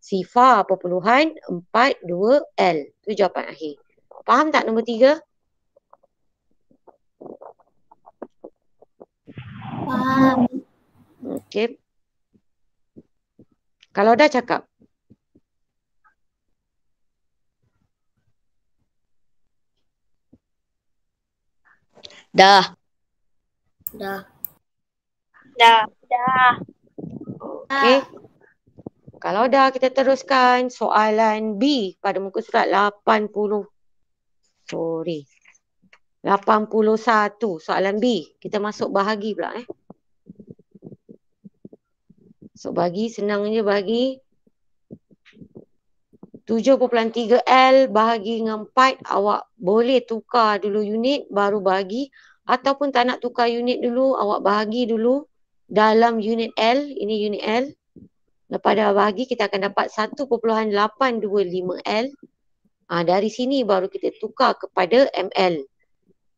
A: Sifar perpuluhan 42 L. Itu jawapan akhir. Faham tak nombor 3?
C: Faham.
A: Okey. Kalau dah cakap.
D: Dah.
A: Okey. Kalau dah kita teruskan soalan B pada muka surat 81. Soalan B. Kita masuk bahagi pula So bagi senang je bagi 7.3 L bahagi dengan 4. Awak boleh tukar dulu unit baru bagi Ataupun tak nak tukar unit dulu, awak bahagi dulu dalam unit L. Ini unit L. Lepas dah bahagi, kita akan dapat 1.825L. Dari sini baru kita tukar kepada ml.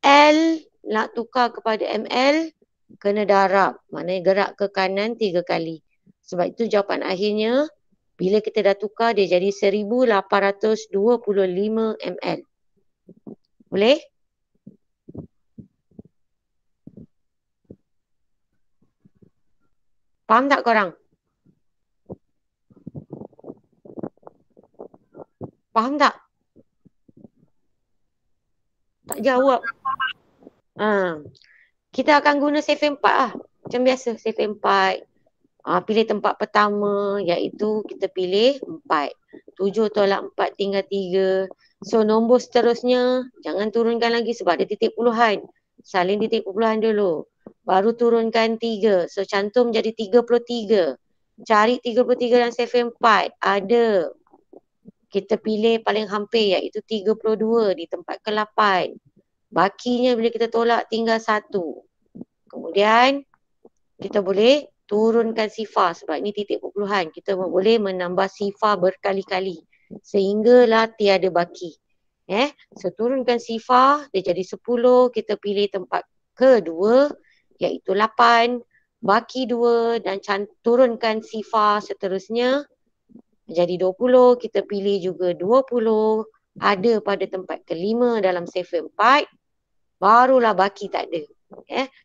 A: L nak tukar kepada ml, kena darab. Maknanya gerak ke kanan 3 kali. Sebab itu jawapan akhirnya, bila kita dah tukar, dia jadi 1825 ml. Boleh? Faham tak korang? Faham tak? Tak jawab. Kita akan guna save 4 lah. Macam biasa, save 4. Pilih tempat pertama, iaitu kita pilih 4. 7 tolak 4 tinggal 3. So, nombor seterusnya, jangan turunkan lagi sebab ada titik puluhan. Salin titik puluhan dulu. Baru turunkan 3. So, cantum jadi 33. Cari 33 dan save 4. Ada. Kita pilih paling hampir, iaitu 32 di tempat ke-8. Bakinya bila kita tolak tinggal 1. Kemudian kita boleh turunkan sifar sebab ini titik perpuluhan. Kita boleh menambah sifar berkali-kali sehinggalah tiada baki. So turunkan sifar, dia jadi 10. Kita pilih tempat kedua iaitu 8. Baki 2 dan turunkan sifar seterusnya jadi 20. Kita pilih juga 20. Ada pada tempat kelima dalam save 4. Barulah baki tak ada.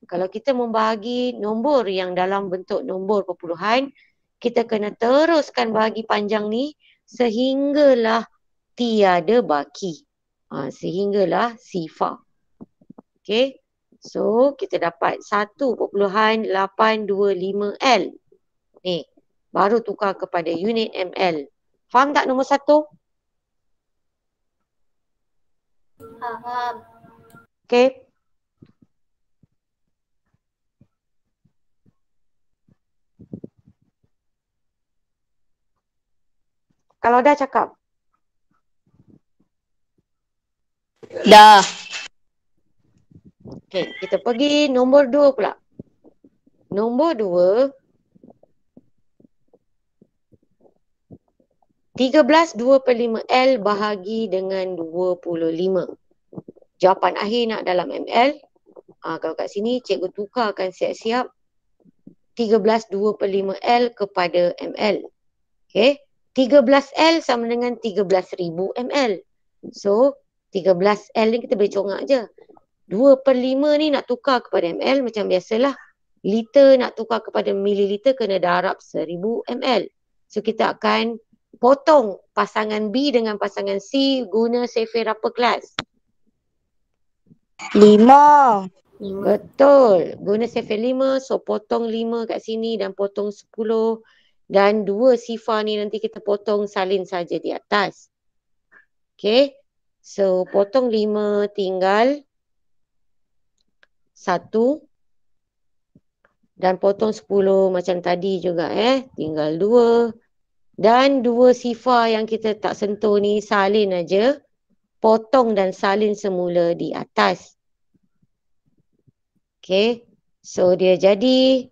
A: Kalau kita membahagi nombor yang dalam bentuk nombor perpuluhan, kita kena teruskan bahagi panjang ni sehinggalah tiada baki. Sehinggalah sifar. Okay. So, kita dapat 1.825L. Ni, baru tukar kepada unit ml. Faham tak nombor 1?
C: Faham.
A: Okay. Kalau dah cakap.
D: Dah.
A: Okay, kita pergi nombor 2 pula. Nombor 2. 13/2/5L bahagi dengan 25. Jawapan akhir nak dalam ml. Kalau kat sini cikgu tukarkan siap-siap 13/2/5L kepada ml. Okay. 13L sama dengan 13,000 ml. So, 13L ni kita boleh congak je. 2/5 ni nak tukar kepada ml macam biasalah. Liter nak tukar kepada mililiter kena darab 1000 ml. So, kita akan potong pasangan B dengan pasangan C guna save apa kelas?
D: 5.
A: Betul. Guna save 5. So, potong 5 kat sini dan potong 10. Dan 2 sifar ni nanti kita potong salin saja di atas. Okay. So, potong 5 tinggal 1. Dan potong 10 macam tadi juga tinggal 2. Dan 2 sifar yang kita tak sentuh ni salin aja. Potong dan salin semula di atas. Okay. So, dia jadi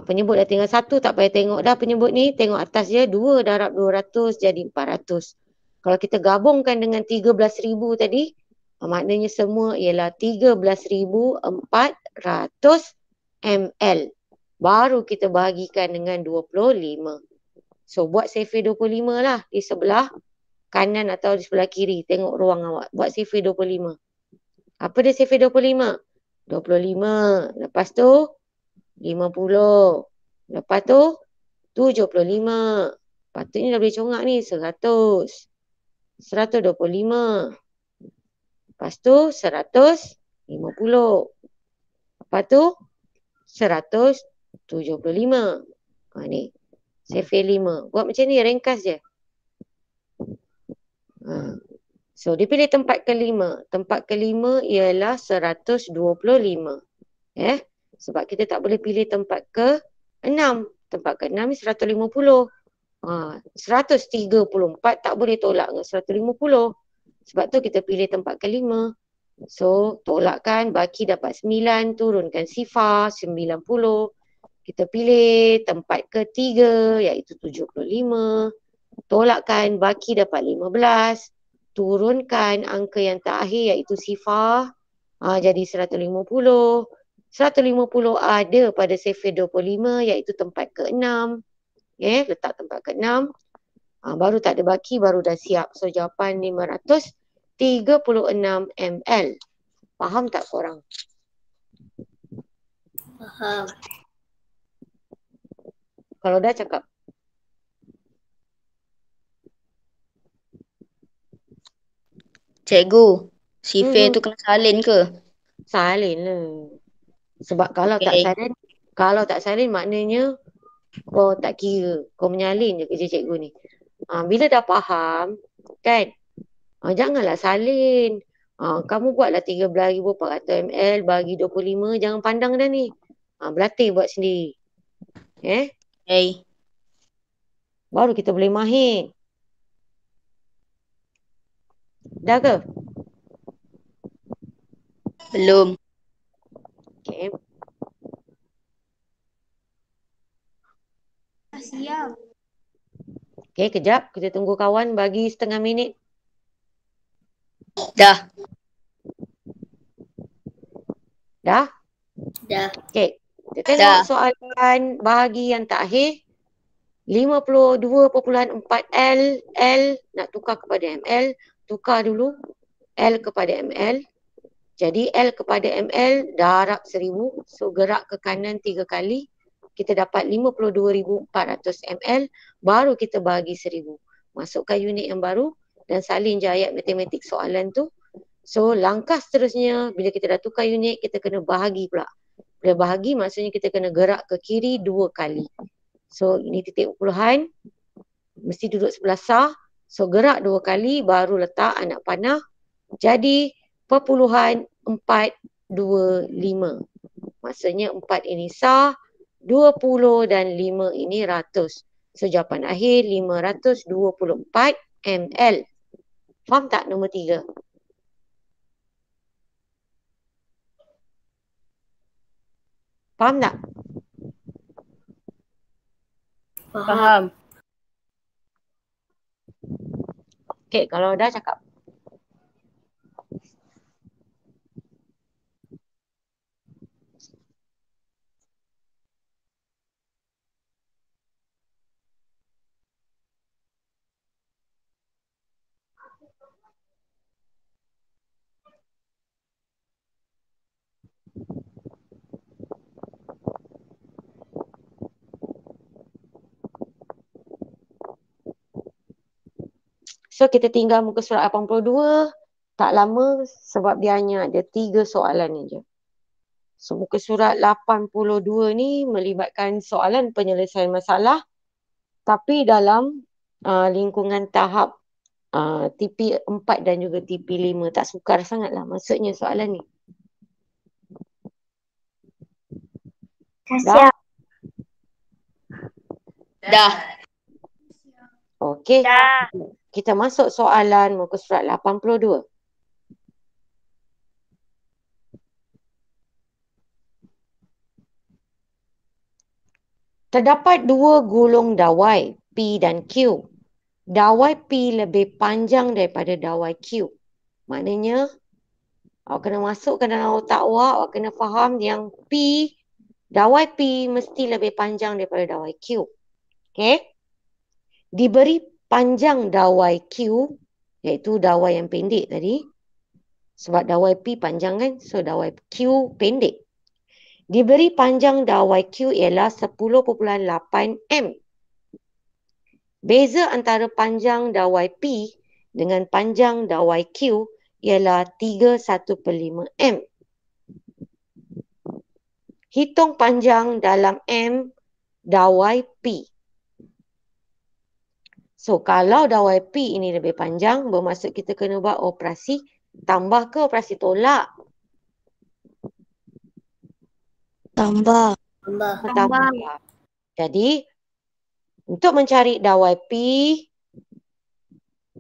A: penyebut dah tinggal 1, tak payah tengok dah penyebut ni. Tengok atas je, 2 darab 200 jadi 400. Kalau kita gabungkan dengan 13,000 tadi, maknanya semua ialah 13,400 ml. Baru kita bahagikan dengan 25. So, buat save 25 lah di sebelah kanan atau di sebelah kiri. Tengok ruang awak. Buat save 25. Apa dia save 25? 25. Lepas tu 50. Lepas tu 75. Patutnya dah boleh congak ni 100. 125. Lepas tu 150. Lepas tu 175. Ni. Save 5. Buat macam ni ringkas je. So dia pilih tempat kelima. Tempat kelima ialah 125. Sebab kita tak boleh pilih tempat ke-6. Tempat ke-6 ni 150. 134 tak boleh tolak dengan 150. Sebab tu kita pilih tempat kelima. So, tolakkan baki dapat 9, turunkan sifar 90. Kita pilih tempat ketiga iaitu 75. Tolakkan baki dapat 15. Turunkan angka yang terakhir iaitu sifar. Jadi 150. 150 ada pada sifar 25 iaitu tempat ke-6. Letak tempat ke-6. Baru tak ada baki, baru dah siap. So, jawapan 536 ml. Faham tak korang?
C: Faham.
A: Kalau dah cakap.
D: Cikgu, sifar tu kena salin ke?
A: Salin lah. Sebab kalau tak salin maknanya kau tak kira. Kau menyalin je kerja cikgu ni. Bila dah faham, kan? Janganlah salin. Kamu buatlah 13,400 ml bagi 25. Jangan pandang dah ni. Berlatih buat sendiri.
D: Hey.
A: Baru kita boleh mahir. Dah ke?
D: Belum.
A: Okay.
C: Siap.
A: Okay, kejap. Kita tunggu kawan bagi setengah minit.
D: Dah.
A: Dah?
C: Dah.
A: Okay. Kita tengok
D: Dah.
A: soalan bahagi yang terakhir. 52.4 L nak tukar kepada ml. Tukar dulu L kepada ml. Jadi L kepada ml darab 1000. So gerak ke kanan 3 kali. Kita dapat 52,400 ml. Baru kita bahagi 1000. Masukkan unit yang baru dan salin je ayat matematik soalan tu. So langkah seterusnya bila kita dah tukar unit, kita kena bahagi pula. Bila bahagi maksudnya kita kena gerak ke kiri 2 kali. So ini titik perpuluhan. Mesti duduk sebelah sah. So gerak 2 kali baru letak anak panah. Jadi perpuluhan 425. Maksudnya 4 ini sah. 20 dan 5 ini ratus. So jawapan akhir 524 ml. Faham tak nombor 3? Faham tak?
D: Faham.
A: Okay, kalau dah cakap. So kita tinggal muka surat 82. Tak lama sebab dia hanya ada 3 soalan je. So muka surat 82 ni melibatkan soalan penyelesaian masalah tapi dalam lingkungan tahap TP4 dan juga TP5. Tak sukar sangatlah maksudnya soalan ni.
B: Dah siap.
D: Dah.
A: Okey.
B: Dah.
A: Kita masuk soalan muka surat 82. Terdapat 2 gulung dawai P dan Q. Dawai P lebih panjang daripada dawai Q. Maknanya awak kena masukkan dalam otak awak kena faham yang dawai P mesti lebih panjang daripada dawai Q. Okey? Diberi panjang dawai Q, iaitu dawai yang pendek tadi. Sebab dawai P panjang kan, so dawai Q pendek. Diberi panjang dawai Q ialah 10.8 m. Beza antara panjang dawai P dengan panjang dawai Q ialah 3/1/5 m. Hitung panjang dalam m dawai P. So kalau dawai P ini lebih panjang, bermaksud kita kena buat operasi tambah ke operasi tolak?
D: Tambah.
C: Tambah.
A: Jadi untuk mencari dawai P,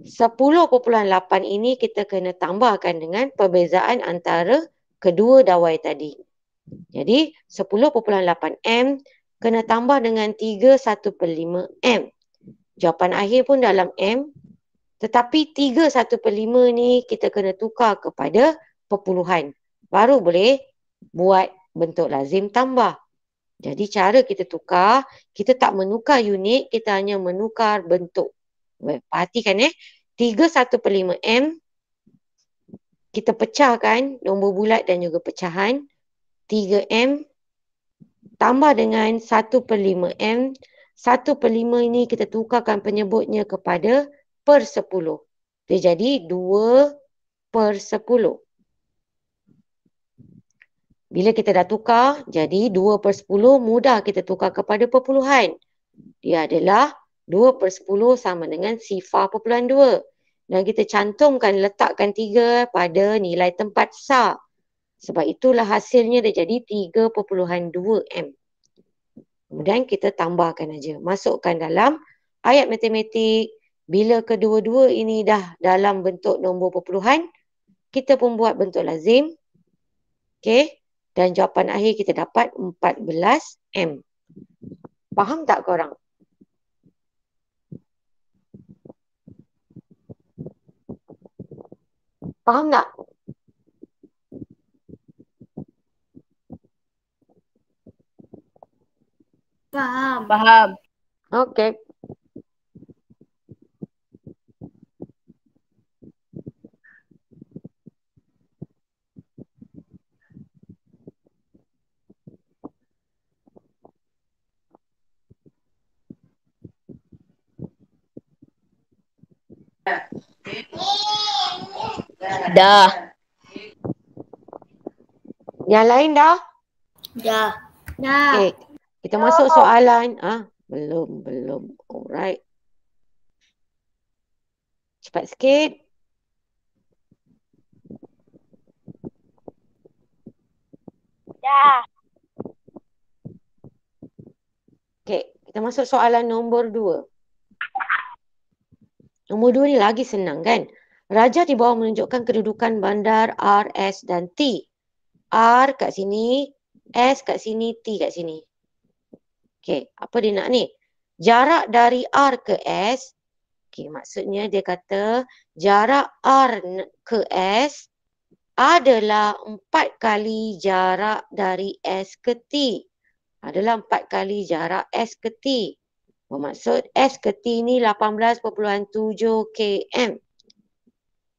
A: 10.8 ini kita kena tambahkan dengan perbezaan antara kedua dawai tadi. Jadi 10.8 M kena tambah dengan 3/1/5 M. Jawapan akhir pun dalam M. Tetapi 3/1/5 ni kita kena tukar kepada perpuluhan. Baru boleh buat bentuk lazim tambah. Jadi cara kita tukar, kita tak menukar unit, kita hanya menukar bentuk. Perhatikan 3/1/5 M. Kita pecahkan nombor bulat dan juga pecahan. 3M tambah dengan 1/5 M. 1/5 ini kita tukarkan penyebutnya kepada per 10. Dia jadi 2/10. Bila kita dah tukar, jadi 2/10 mudah kita tukar kepada perpuluhan. Dia adalah 2/10 sama dengan sifar perpuluhan 2. Dan kita cantumkan, letakkan 3 pada nilai tempat SAR. Sebab itulah hasilnya dia jadi 3.2 M. Kemudian kita tambahkan aja. Masukkan dalam ayat matematik. Bila kedua-dua ini dah dalam bentuk nombor perpuluhan, kita pun buat bentuk lazim. Okey. Dan jawapan akhir kita dapat 14 M. Faham tak korang? Faham tak?
C: Faham.
D: Faham.
A: Okey.
D: Dah.
A: Yang lain dah?
C: Dah. Dah.
A: Okey. Kita masuk soalan. Belum. Alright. Cepat sikit.
B: Dah.
A: Okey, kita masuk soalan nombor 2. Nombor 2 ni lagi senang kan? Raja di bawah menunjukkan kedudukan bandar R, S dan T. R kat sini, S kat sini, T kat sini. Okey, apa dia nak ni? Jarak dari R ke S. Okey, maksudnya dia kata jarak R ke S adalah 4 kali jarak dari S ke T. Adalah 4 kali jarak S ke T. Bermaksud S ke T ni 18.7 km.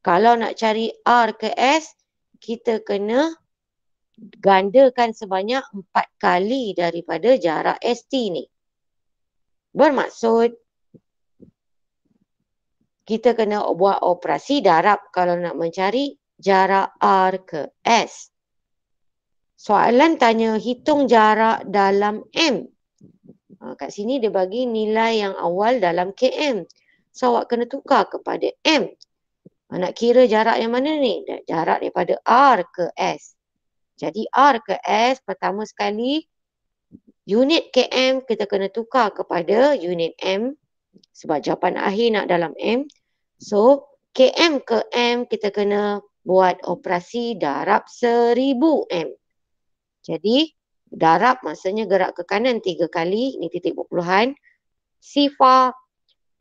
A: Kalau nak cari R ke S, kita kena gandakan sebanyak 4 kali daripada jarak ST ni. Bermaksud, kita kena buat operasi darab kalau nak mencari jarak R ke S. Soalan tanya hitung jarak dalam M. Kat sini dia bagi nilai yang awal dalam km. So, awak kena tukar kepada M. Nak kira jarak yang mana ni? Jarak daripada R ke S. Jadi R ke S, pertama sekali, unit km kita kena tukar kepada unit M. Sebab jawapan akhir nak dalam M. So, km ke M kita kena buat operasi darab 1000 M. Jadi, darab maksudnya gerak ke kanan 3 kali. Ini titik perpuluhan. Sifar,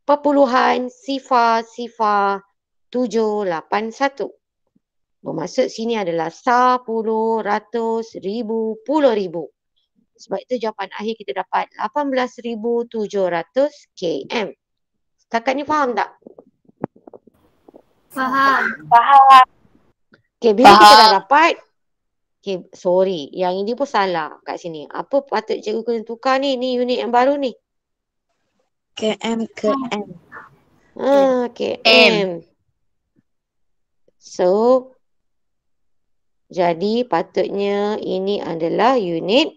A: perpuluhan, sifar, 781. Bermaksud sini adalah 10, ratus, ribu, puluh ribu. Sebab itu jawapan akhir kita dapat 18,700 km. Setakat ni faham tak?
C: Faham.
A: Okay, bila kita dah dapat, okay, sorry, yang ini pun salah kat sini. Apa patut cikgu kena tukar ni? Ni unit yang baru ni.
D: KM ke M.
A: km. So, jadi patutnya ini adalah unit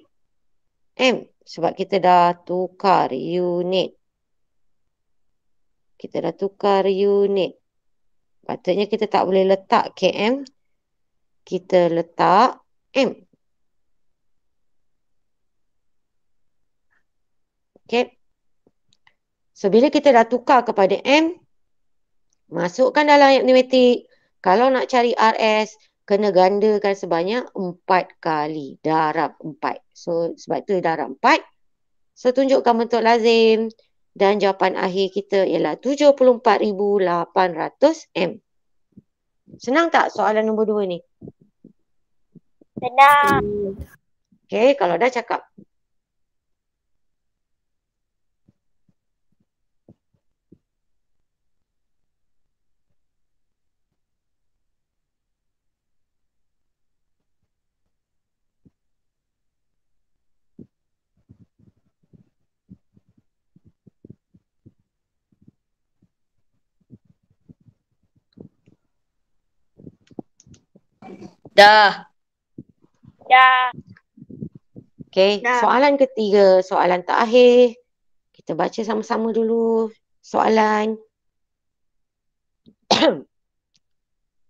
A: M. Sebab kita dah tukar unit. Patutnya kita tak boleh letak km. Kita letak M. Okay. So, bila kita dah tukar kepada M, Masukkan dalam aritmetik. Kalau nak cari RS, kena gandakan sebanyak 4 kali. Darab 4. So, sebab tu darab 4. So, tunjukkan bentuk lazim. Dan jawapan akhir kita ialah 74,800 M. Senang tak soalan nombor 2 ni?
B: Senang.
A: Okey, kalau dah cakap.
D: Dah.
B: Dah.
A: Okey,
C: Dah.
A: soalan ketiga, soalan terakhir. Kita baca sama-sama dulu soalan.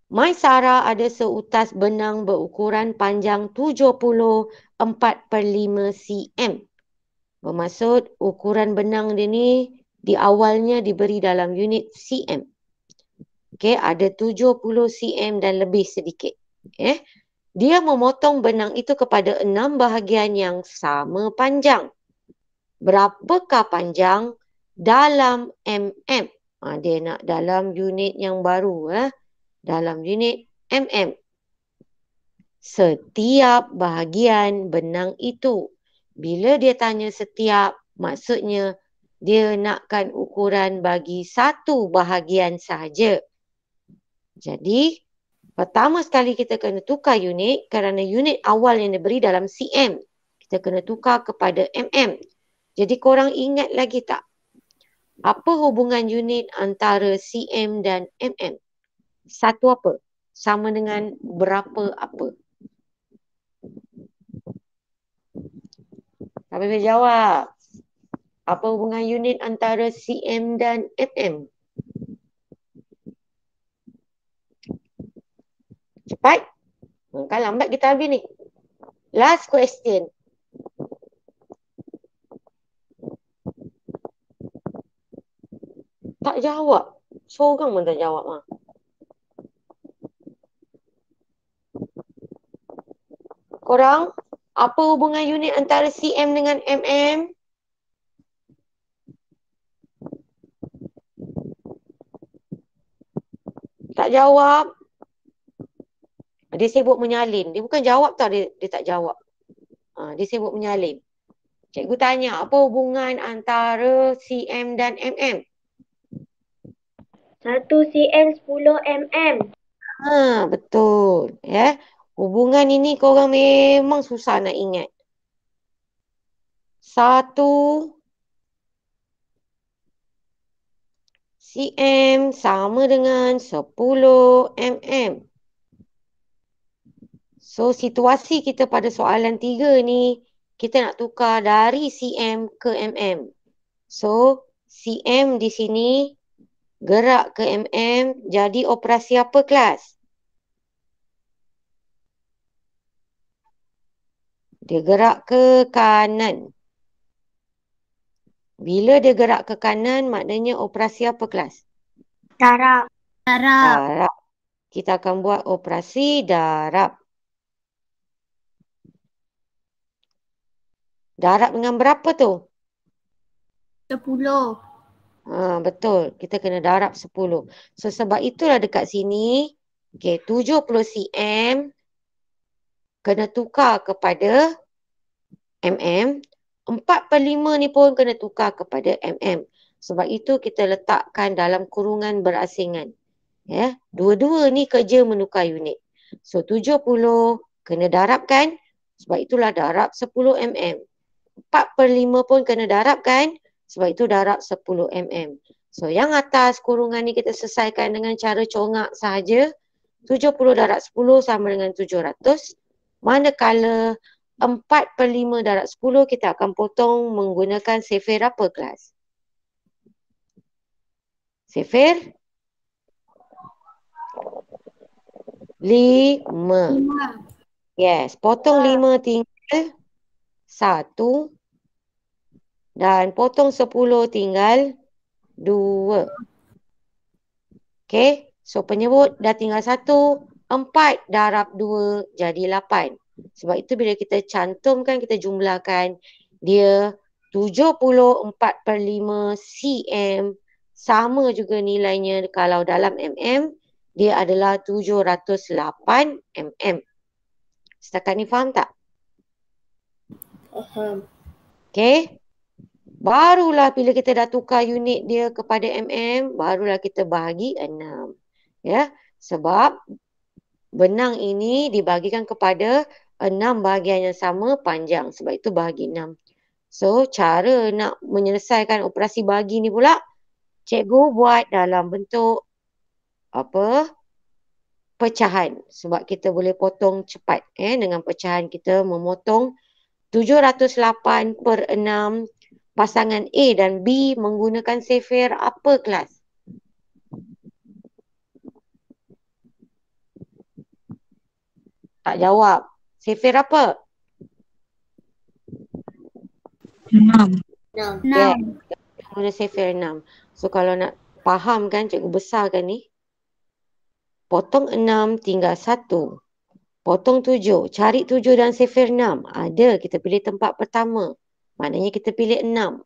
A: Maisara ada seutas benang berukuran panjang 74/5 cm. Bermaksud ukuran benang dia ni di awalnya diberi dalam unit cm. Okey, ada 70 cm dan lebih sedikit. Dia memotong benang itu kepada 6 bahagian yang sama panjang. Berapakah panjang dalam mm? Dia nak dalam unit yang baru. Dalam unit mm. Setiap bahagian benang itu. Bila dia tanya setiap, maksudnya dia nakkan ukuran bagi satu bahagian sahaja. Jadi, pertama sekali kita kena tukar unit kerana unit awal yang diberi dalam cm. Kita kena tukar kepada mm. Jadi korang ingat lagi tak? Apa hubungan unit antara cm dan mm? Satu apa? Sama dengan berapa apa? Siapa boleh jawab? Apa hubungan unit antara cm dan mm? Cepat. Kan lambat kita habis ni. Last question. Tak jawab. Seorang pun tak jawab. Korang, apa hubungan unit antara cm dengan mm? Tak jawab. Dia sibuk menyalin. Dia bukan jawab tau, dia tak jawab. Dia sibuk menyalin. Cikgu tanya, apa hubungan antara cm dan mm?
B: 1 cm 10 mm.
A: Betul. Hubungan ini korang memang susah nak ingat. 1 cm sama dengan 10 mm. So, situasi kita pada soalan 3 ni, kita nak tukar dari cm ke mm. So, cm di sini gerak ke mm, jadi operasi apa kelas? Dia gerak ke kanan. Bila dia gerak ke kanan, maknanya operasi apa kelas?
B: Darab.
A: Darab. Kita akan buat operasi darab. Darab dengan berapa tu?
C: 10.
A: Betul. Kita kena darab 10. So, sebab itulah dekat sini, 70 cm kena tukar kepada mm. 4/5 ni pun kena tukar kepada mm. Sebab itu kita letakkan dalam kurungan berasingan. Dua-dua ni kerja menukar unit. So, 70 kena darabkan. Sebab itulah darab 10 mm. 4/5 pun kena darabkan. Sebab itu darab 10 mm. So, yang atas kurungan ni kita selesaikan dengan cara congak sahaja. 70 darab 10 sama dengan 700. Manakala 4/5 darab 10 kita akan potong menggunakan sifir apa kelas? Sifir? 5. Yes, potong 5 tinggal 1. Dan potong 10 tinggal 2. Okay, so penyebut dah tinggal 1. 4 darab 2 jadi 8. Sebab itu bila kita cantumkan, kita jumlahkan, dia 74/5 cm. Sama juga nilainya kalau dalam mm, dia adalah 708 mm. Setakat ni faham tak?
B: Faham.
A: Okay. Barulah bila kita dah tukar unit dia kepada mm, barulah kita bahagi 6. Ya, sebab benang ini dibahagikan kepada 6 bahagian yang sama panjang. Sebab itu bahagi 6. So, cara nak menyelesaikan operasi bahagi ni pula, cikgu buat dalam bentuk apa? Pecahan. Sebab kita boleh potong cepat. Dengan pecahan kita memotong 708/6. Pasangan A dan B menggunakan sifir apa kelas? Tak jawab. Sifir apa?
D: 6.
A: Yeah. Guna sifir 6. So kalau nak faham kan, cikgu besarkan ni. Potong 6 tinggal 1. Potong 7. Cari 7 dan sifir 6. Ada, kita pilih tempat pertama. Maknanya kita pilih 6.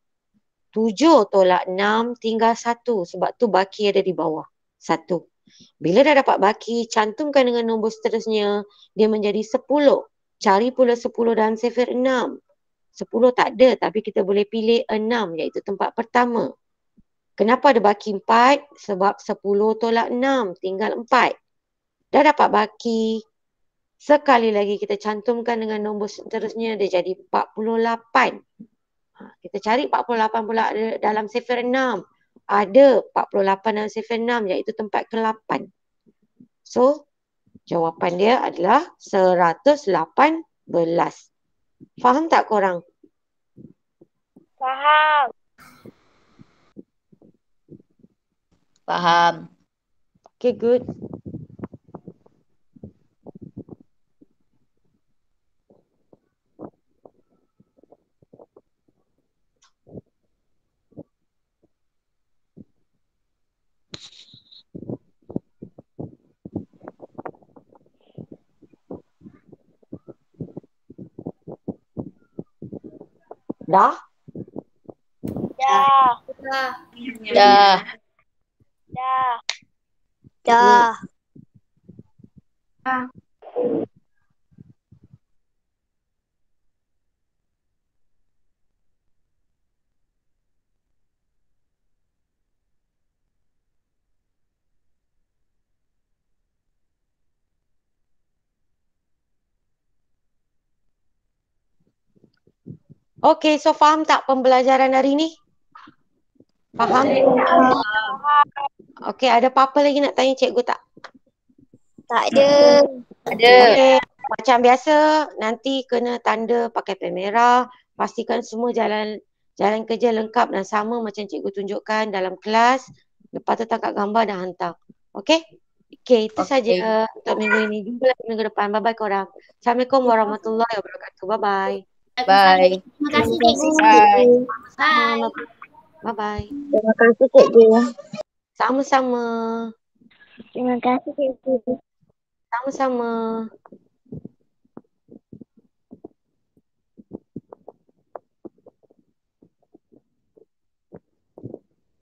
A: 7 tolak 6 tinggal 1. Sebab tu baki ada di bawah. 1. Bila dah dapat baki, cantumkan dengan nombor seterusnya. Dia menjadi 10. Cari pula 10 dan sifir 6. 10 tak ada, tapi kita boleh pilih 6, iaitu tempat pertama. Kenapa ada baki 4? Sebab 10 tolak 6 tinggal 4. Dah dapat baki. Sekali lagi kita cantumkan dengan nombor seterusnya, dia jadi 48. Kita cari 48 pula dalam sifir 6. Ada 48 dalam sifir 6, iaitu tempat ke-8. So, jawapan dia adalah 118. Faham tak korang?
B: Faham.
D: Faham.
A: Okay, good. Dah?
B: Dah.
D: Dah.
B: Dah.
D: Dah.
A: Okay, so faham tak pembelajaran hari ni? Faham? Okay, ada apa-apa lagi nak tanya cikgu tak?
B: Tak ada.
D: Ada.
A: Okay, macam biasa nanti kena tanda pakai pen merah. Pastikan semua jalan kerja lengkap dan sama macam cikgu tunjukkan dalam kelas. Lepas tu tangkap gambar dan hantar. Okay? Okay, itu saja untuk minggu ini. Jumpa lagi minggu depan. Bye-bye korang. Assalamualaikum warahmatullahi wabarakatuh. Bye-bye.
D: Bye.
C: Terima kasih cikgu.
D: Bye.
C: Bye.
A: Bye-bye.
B: Terima kasih cikgu.
A: Sama-sama.
B: Terima kasih cikgu.
A: Sama-sama.